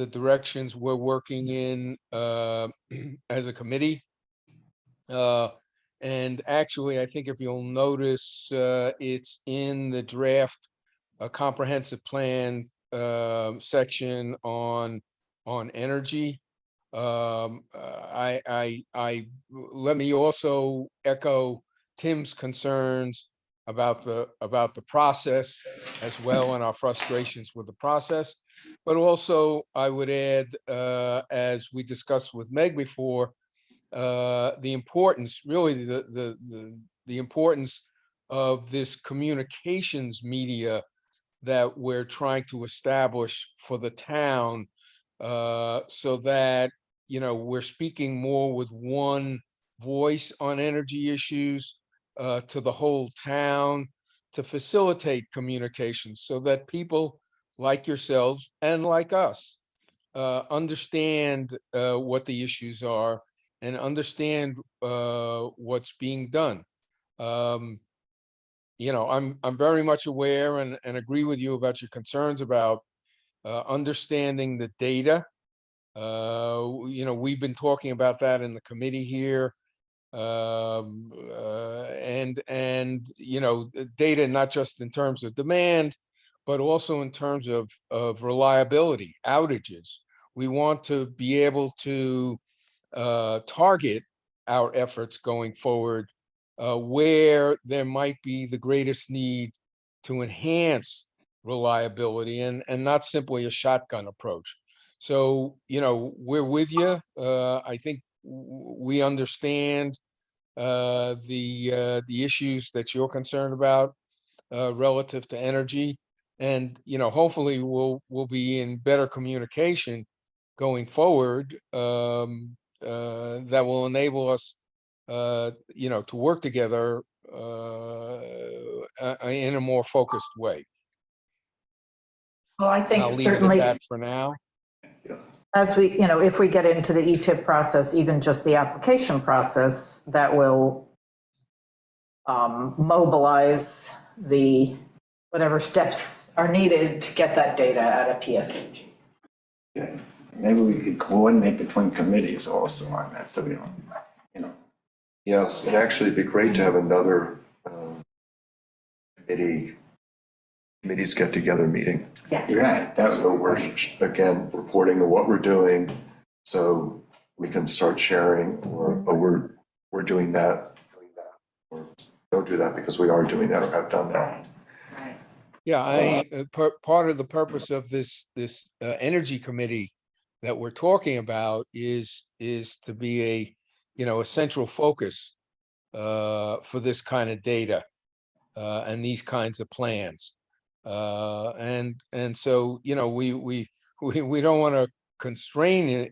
directions we're working in as a committee. And actually, I think if you'll notice, it's in the draft, a comprehensive plan section on energy. Let me also echo Tim's concerns about the process as well, and our frustrations with the process. But also, I would add, as we discussed with Meg before, the importance, really the importance of this communications media that we're trying to establish for the town, so that, you know, we're speaking more with one voice on energy issues to the whole town, to facilitate communications so that people like yourselves and like us understand what the issues are and understand what's being done. You know, I'm very much aware and agree with you about your concerns about understanding the data. You know, we've been talking about that in the committee here. And you know, data not just in terms of demand, but also in terms of reliability, outages. We want to be able to target our efforts going forward where there might be the greatest need to enhance reliability, and not simply a shotgun approach. So, you know, we're with you. I think we understand the issues that you're concerned about relative to energy, and you know, hopefully we'll be in better communication going forward, that will enable us, you know, to work together in a more focused way. Well, I I'll think leave it at certainly, that for now. as we, you know, if we get into the ETIP process, even just the application process, that will mobilize the, whatever steps are needed to get that data out of PSEG. Yeah. Maybe we could coordinate between committees also on that, so we don't, you know. Yes, it'd actually be great to have another committees get together meeting. Yes. Right, that So would we're, work. again, reporting on what we're doing, so we can start sharing, or we're doing that, or don't do that because we are doing that or have done that. Right. Yeah, part of the purpose of this energy committee that we're talking about is to be a, you know, a central focus for this kind of data and these kinds of plans. And so, you know, we don't want to constrain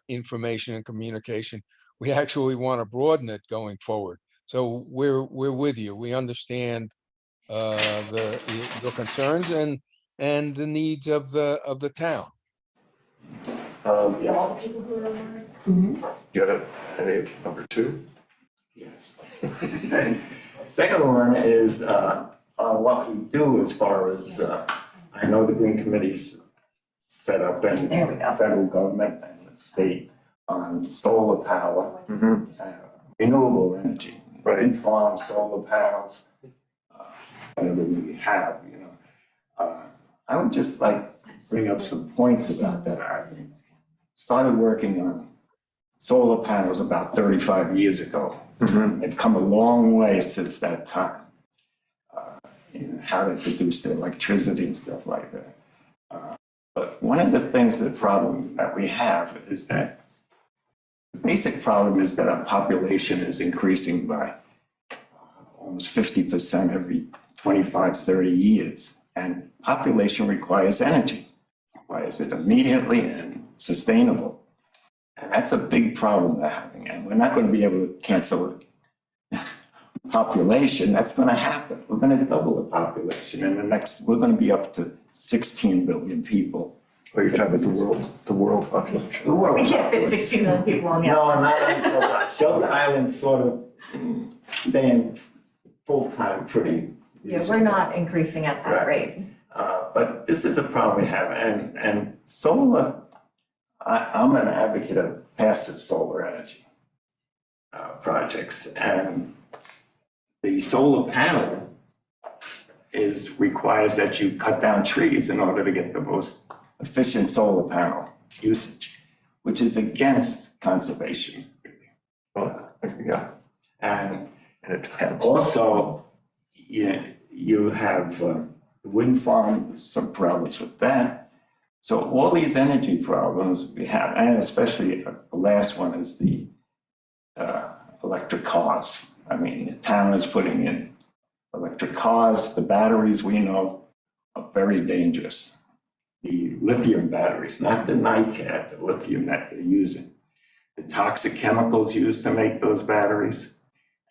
information and communication. We actually want to broaden it going forward. So we're with you. We understand your concerns and the needs of the town. See all the people who are on it? You got any number two? Yes. Second one is what we do as far as, I know the Green Committee's set up in There we go. federal government and the state on solar power, renewable energy, Right. wind farms, solar panels, whatever we have, you know. I would just like to bring up some points about that. I started working on solar panels about 35 years ago. They've come a long way since that time. You know, how they produce their electricity and stuff like that. But one of the things, the problem that we have is that the basic problem is that our population is increasing by almost 50% every 25, 30 years. And population requires energy, requires it immediately and sustainable. And that's a big problem we're having. And we're not going to be able to cancel population. That's going to happen. We're going to double the population in the next, we're going to be up to 16 billion people. Oh, you're talking about the world population. The world We can't fit population. 16 million people on the No, island. not on Shelter Island. Shelter Island's sort of staying full-time pretty. Yeah, we're not increasing at that Right. rate. But this is a problem we have, and solar, I'm an advocate of passive solar energy projects, and the solar panel requires that you cut down trees in order to get the most efficient solar panel usage, which is against conservation. Well, yeah, And and it depends. also, you have wind farm, some problems with that. So all these energy problems we have, and especially the last one is the electric cars. I mean, the town is putting in electric cars. The batteries we know are very dangerous. The lithium batteries, not the NiCad, the lithium that they're using. The toxic chemicals used to make those batteries.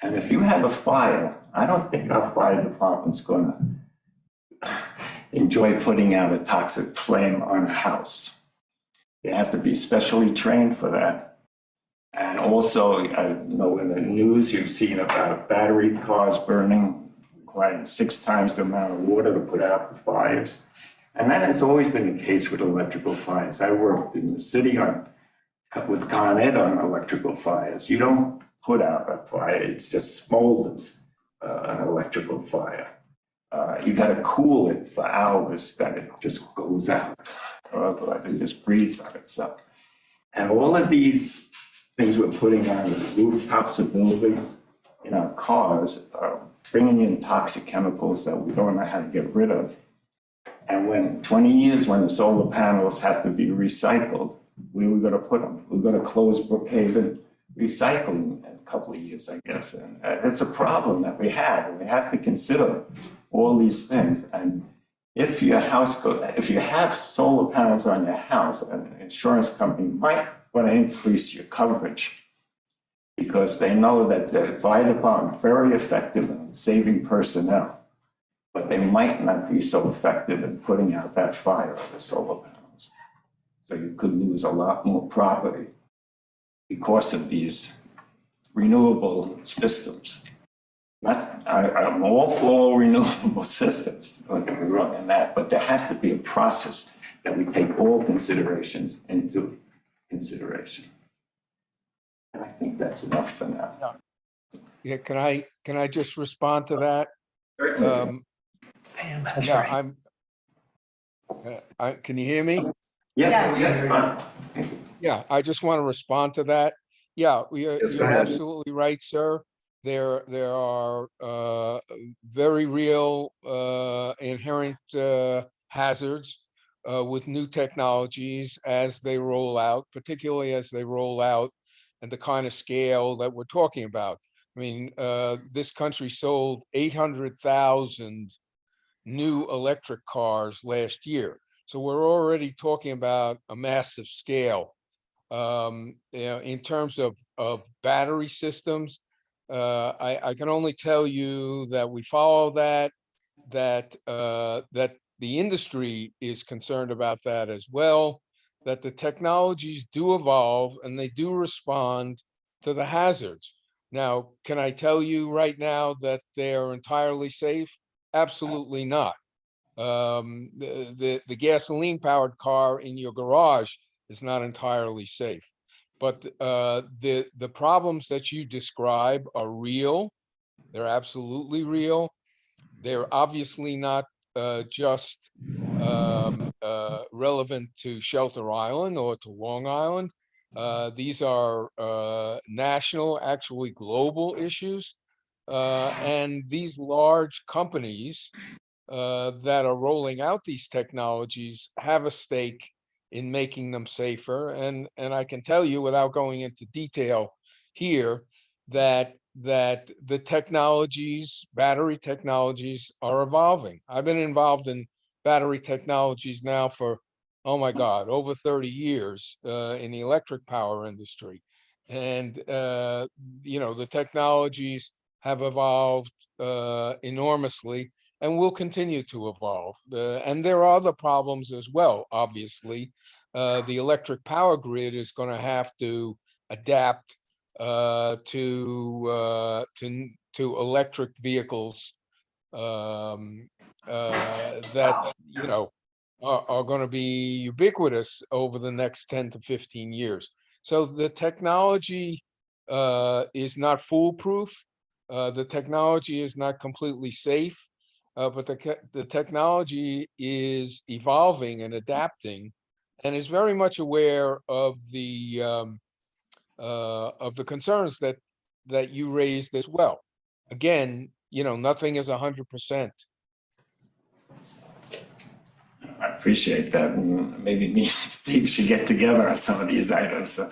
And if you have a fire, I don't think our fire department's gonna enjoy putting out a toxic flame on a house. They have to be specially trained for that. And also, I know in the news, you've seen about battery cars burning, requiring 6 times the amount of water to put out the fires. And that has always been the case with electrical fires. I worked in the city with Con Ed on electrical fires. You don't put out a fire, it's just smolders, an electrical fire. You gotta cool it for hours that it just goes out, or otherwise it just breathes on itself. And all of these things we're putting on the rooftops of buildings in our cars are bringing in toxic chemicals that we don't know how to get rid of. And when 20 years, when the solar panels have to be recycled, where are we gonna put them? We're gonna close Brookhaven Recycling in a couple of years, I guess. And that's a problem that we have. And we have to consider all these things. And if your house if you have solar panels on your house, an insurance company might want to increase your coverage because they know that the fire department is very effective in saving personnel, but they might not be so effective in putting out that fire of the solar panels. So you could lose a lot more property because of these renewable systems. I'm all for renewable systems, don't get me wrong in that, but there has to be a process that we take all considerations into consideration. And I think that's enough for now. Yeah, can I just respond to that? Certainly. Pam has Yeah, right. can you hear me? Yes, Yes. yes. Yeah, I just want to respond to that. Yeah, Yes, go you're ahead. absolutely right, sir. There are very real inherent hazards with new technologies as they roll out, particularly as they roll out at the kind of scale that we're talking about. I mean, this country sold 800,000 new electric cars last year. So we're already talking about a massive scale. In terms of battery systems, I can only tell you that we follow that the industry is concerned about that as well, that the technologies do evolve and they do respond to the hazards. Now, can I tell you right now that they are entirely safe? Absolutely not. The gasoline powered car in your garage is not entirely safe. But the problems that you describe are real. They're absolutely real. They're obviously not just relevant to Shelter Island or to Long Island. These are national, actually global issues. And these large companies that are rolling out these technologies have a stake in making them safer. And I can tell you without going into detail here that the technologies, battery technologies are evolving. I've been involved in battery technologies now for, oh my God, over 30 years in the electric power industry. And, the technologies have evolved enormously and will continue to evolve. And there are other problems as well, obviously. The electric power grid is going to have to adapt to electric vehicles that are going to be ubiquitous over the next 10 to 15 years. So the technology is not foolproof. The technology is not completely safe, but the technology is evolving and adapting, and is very much aware of the concerns that you raised as well. Again, nothing is 100%. I appreciate that, and maybe me and Steve should get together on some of these items. So,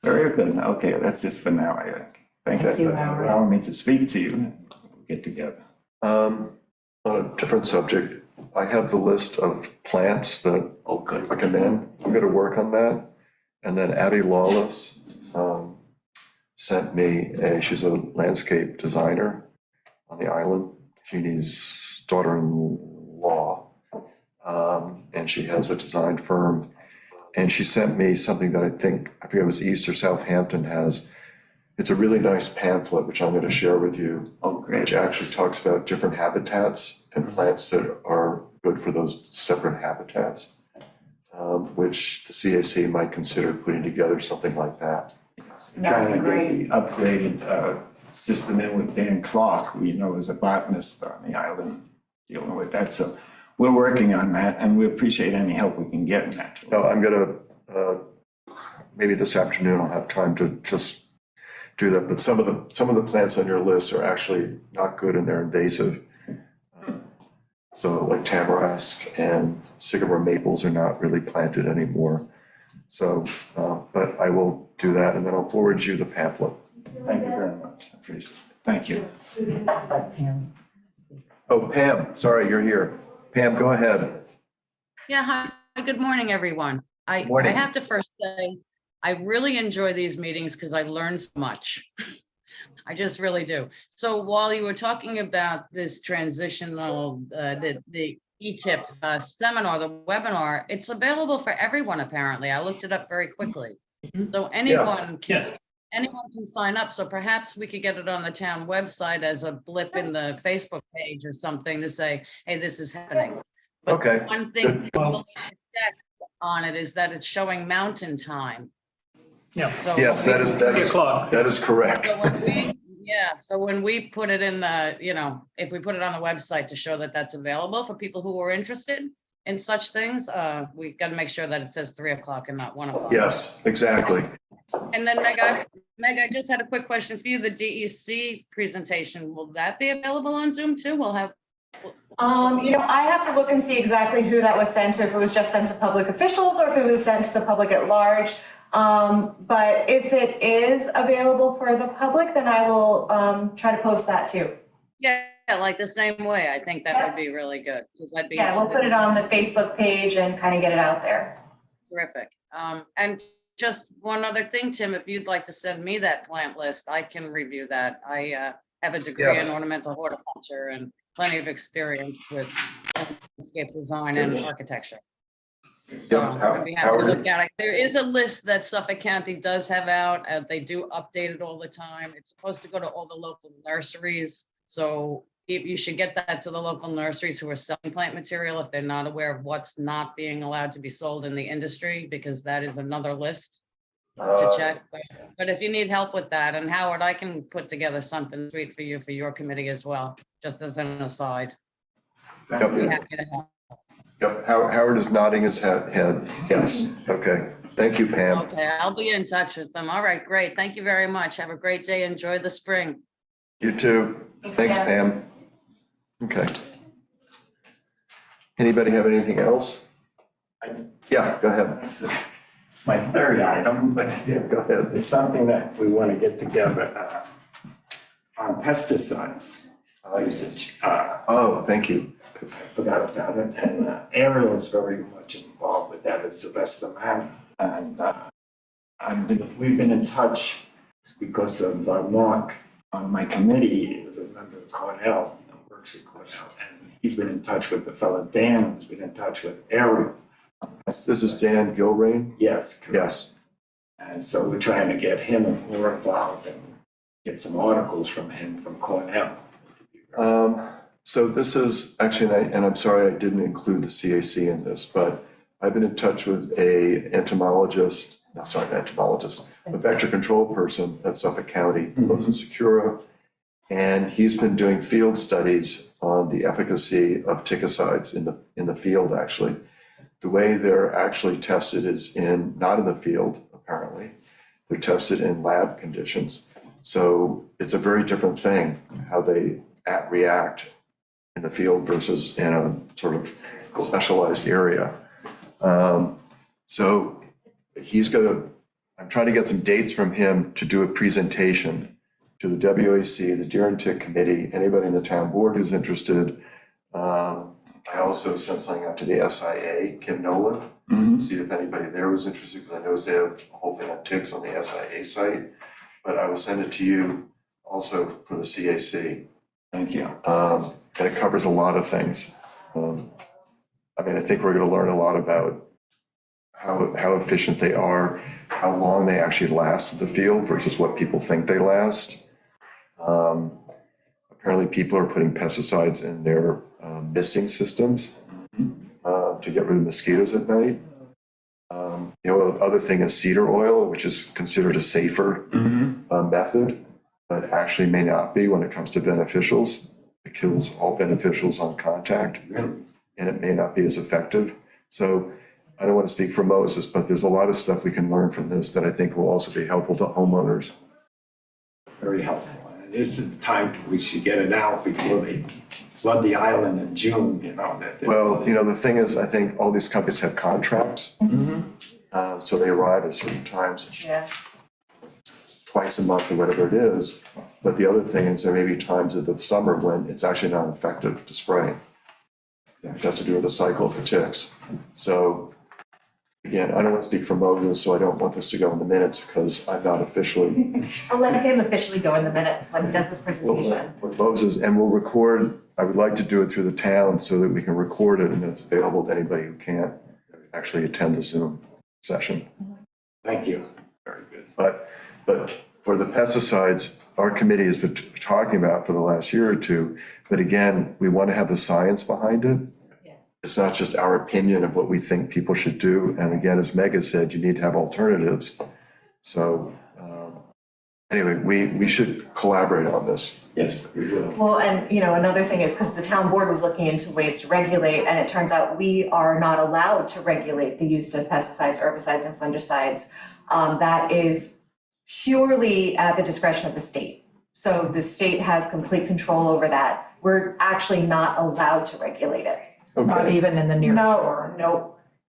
very good. Okay, that's it for now, I think. Thank you for allowing me to speak to you. We'll get together. On a different subject, I have the list of plants that Oh, good. recommend. I'm gonna work on that. And then Abby Lawless sent me she's a landscape designer on the island. Jeannie's daughter-in-law. And she has a design firm. And she sent me something that I forget if it was East or Southampton has. It's a really nice pamphlet, which I'm gonna share with you. Oh, great. Which actually talks about different habitats and plants that are good for those separate habitats. Which the CAC might consider putting together something like that. Trying to get the upgraded system in with Dan Clark, who you know is a botanist on the island dealing with that. So we're working on that, and we appreciate any help we can get in that. No, I'm gonna, maybe this afternoon I'll have time to just do that, but some of the plants on your list are actually not good and they're invasive. So like tamarask and sycamore maples are not really planted anymore. So, but I will do that and then I'll forward you the pamphlet. Thank you very much. I appreciate it. Thank you. Oh, Pam, sorry, you're here. Pam, go ahead. Yeah, hi, good morning, everyone. I Morning. have to first say, I really enjoy these meetings because I learn so much. I just really do. So while you were talking about this transitional, the ETIP seminar, the webinar, it's available for everyone, apparently. I looked it up very quickly. So anyone can Yes. anyone can sign up. So perhaps we could get it on the town website as a blip in the Facebook page or something to say, hey, this is happening. But Okay. one thing people need to check on it is that it's showing mountain time. Yeah. So Yes, that is 3 o'clock. correct. so when we, yeah, so when we put it in the, if we put it on the website to show that that's available for people who are interested in such things, we got to make sure that it says 3 o'clock and not 1 o'clock. Yes, exactly. And then Meg, I just had a quick question for you. The DEC presentation, will that be available on Zoom too? We'll have. I have to look and see exactly who that was sent to, if it was just sent to public officials or if it was sent to the public at large. But if it is available for the public, then I will try to post that too. Yeah, like the same way. I think that would be really good because I'd be. Yeah, we'll put interested it on the Facebook page and kind of get it out there. Terrific. And just one other thing, Tim, if you'd like to send me that plant list, I can review that. I have a degree Yes. in ornamental horticulture and plenty of experience with landscape design and architecture. So I'd be happy to look at it. There is a list that Suffolk County does have out. They do update it all the time. It's supposed to go to all the local nurseries. So if you should get that to the local nurseries who are selling plant material if they're not aware of what's not being allowed to be sold in the industry, because that is another list to check. But if you need help with that, and Howard, I can put together something sweet for you for your committee as well, just as an aside. I'd be Yep, happy to help. yep. Howard is nodding his head. Yes. Okay. Thank you, Pam. Okay, I'll be in touch with them. All right, great. Thank you very much. Have a great day. Enjoy the spring. You too. Thanks, Pam. Okay. Anybody have anything else? Yeah, go ahead. It's my third item, but Yeah, go ahead. it's something that we want to get together on pesticides. Usage. Oh, thank you. I forgot about it, and Ariel is very much involved with that as Sylvester Mann. And we've been in touch because of Mark on my committee, he was a member of Cornell, and works with Cornell, and he's been in touch with the fellow Dan, who's been in touch with Ariel. This is Dan Gilrain? Yes, correct. Yes. And so we're trying to get him more involved and get some articles from him from Cornell. So this is actually, and I'm sorry I didn't include the CAC in this, but I've been in touch with a vector control person at Suffolk County, lives in Secura. And he's been doing field studies on the efficacy of ticicides in the field, actually. The way they're actually tested is not in the field, apparently. They're tested in lab conditions. So it's a very different thing, how they react in the field versus in a sort of specialized area. So I'm trying to get some dates from him to do a presentation to the WAC, the Deer and Tick Committee, anybody in the town board who's interested. I also sent something out to the SIA, Kim Nolan, see if anybody there was interested, because I know they have a whole thing on ticks on the SIA site. But I will send it to you also for the CAC. Thank you. And it covers a lot of things. I mean, I think we're gonna learn a lot about how efficient they are, how long they actually last in the field versus what people think they last. Apparently people are putting pesticides in their misting systems to get rid of mosquitoes at night. The other thing is cedar oil, which is considered a safer method, but actually may not be when it comes to beneficials. It kills all beneficials on contact, and it may not be as effective. So I don't want to speak for Moses, but there's a lot of stuff we can learn from this that I think will also be helpful to homeowners. Very helpful. And this is the time we should get it out before they flood the island in June, you know. Well, the thing is, I think all these companies have contracts. So they arrive at certain times, Yeah. twice a month or whatever it is. But the other thing is there may be times of the summer when it's actually not effective to spray. It has to do with the cycle of the ticks. So again, I don't want to speak for Moses, so I don't want this to go in the minutes because I'm not officially I'll let him officially go in the minutes when he does his presentation. with Moses, and we'll record. I would like to do it through the town so that we can record it and it's available to anybody who can't actually attend the Zoom session. Thank you. Very good. But for the pesticides, our committee has been talking about for the last year or two, but again, we want to have the science behind it. Yeah. It's not just our opinion of what we think people should do. And again, as Meg has said, you need to have alternatives. So anyway, we should collaborate on this. Yes, we will. Well, and another thing is because the town board was looking into ways to regulate, and it turns out we are not allowed to regulate the use of pesticides, herbicides, and fungicides. That is purely at the discretion of the state. So the state has complete control over that. We're actually not allowed to regulate it. Not even in the near shore.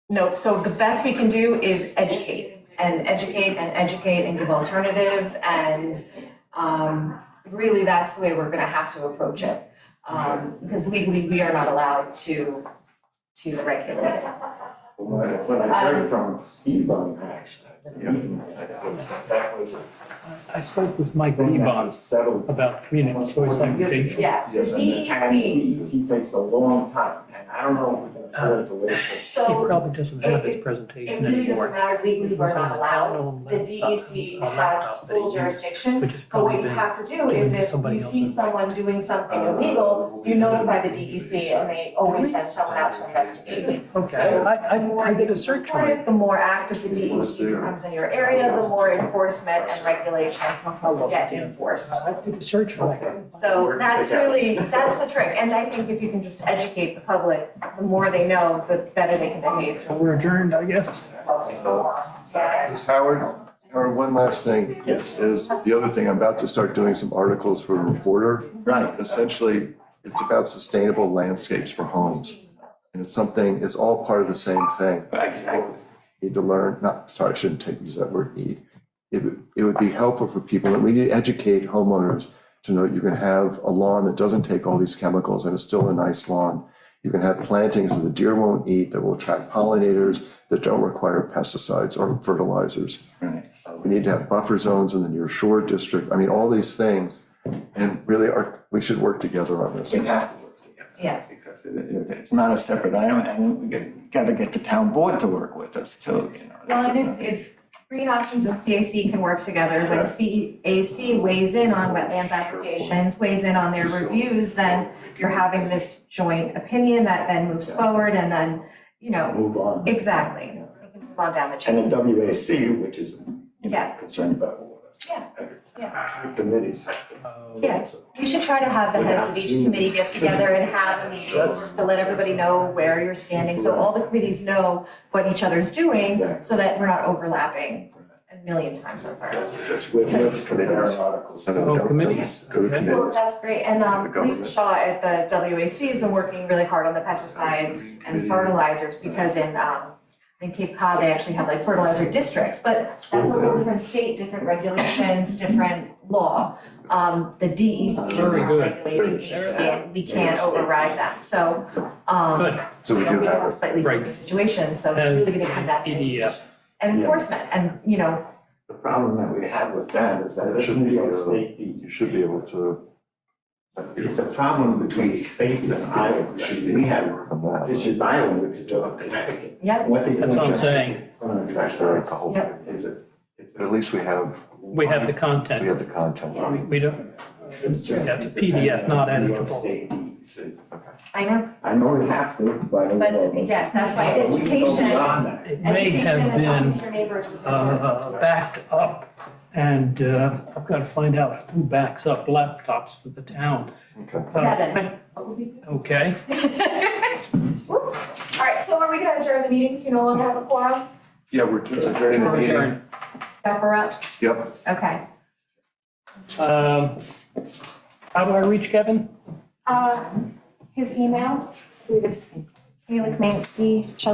Nope. So the best we can do is educate and give alternatives, and really that's the way we're gonna have to approach it. Because legally, we are not allowed to regulate it. When I heard from Steve on that, that was I spoke with Mike that Levon was settled. about community choice aggregation. Yeah, the Yes, and the time DEC, DEC takes a long time, and I don't know if we can afford to wait. He so probably doesn't have his it presentation really doesn't anymore. matter legally, we're not allowed. The DEC has full jurisdiction, but what you have to do is if you see someone doing something illegal, you notify the DEC and they always send someone out to investigate. Okay, So I did a search on it. the more active the DEC becomes in your area, the more enforcement and regulations get enforced. I did a search on it. So that's the trick, and I think if you can just educate the public, the more they know, the better they can behave. So we're adjourned, I guess. Is Howard, one last thing. Yes. Is the other thing, I'm about to start doing some articles for a reporter. Right. Essentially, it's about sustainable landscapes for homes. And it's all part of the same thing. Exactly. Need to learn, I shouldn't use that word need. It would be helpful for people, and we need to educate homeowners to know you're gonna have a lawn that doesn't take all these chemicals and it's still a nice lawn. You can have plantings that the deer won't eat, that will attract pollinators, that don't require pesticides or fertilizers. Right. We need to have buffer zones in the near shore district. I mean, all these things, and really we should work together on this. We have to work together. Yeah. Because it's not a separate item, and we gotta get the town board to work with us too, you know. Well, and if Green Options and CAC can work together, when CAC weighs in on wetlands applications, weighs in on their reviews, then you're having this joint opinion that then moves forward, and then, Move on. exactly. You can move on down the chain. And the WAC, which is, Yeah. concerned about water. Yeah. Committees have to. Yeah, we should try to have the heads of each committee get together and have a meeting, just to let everybody know where you're standing, so all the committees know what each other's doing, so that we're not overlapping. And million times so far. Yes, with committees. Articles. Oh, committees. Go to Okay. Well, committees. that's great, and Lisa Shaw at the WAC has been working really hard on the pesticides and fertilizers, because in Cape Cod, they actually have like fertilizer districts, but that's a whole different state, different regulations, different law. The DEC is Very not good. regulating agency, and we can't override that, so, Good. So we you know, do we have have a slightly Right. different situation, so As it's really gonna come back to EDF. education. And enforcement, and, you know, The problem that we have with that is that It it should doesn't be, go state DEC. you should be able to. It's a problem between states and Iowa. We have On that. issues Iowa with Connecticut. yeah, What they do That's what I'm in saying. Connecticut, it's gonna affect Right, us. the whole Yep. thing. It's But at least we have We have the content. the content. We don't, It's just. That's a PDF, not editable. State DEC. I know, I know we have to, but. but yeah, that's why But we can go education, beyond that. it may education have and talking been to your neighbors is important. backed up, and I've got to find out who backs up laptops for the town. Okay. Kevin. Okay, Whoops. All right, so are we gonna adjourn the meeting, because you no longer have a quorum? Yeah, we're adjourning the meeting. Adjourn. Pepper up, Yep. okay. How do I reach Kevin? His email, I believe it's Haley Kaminsky, Shelter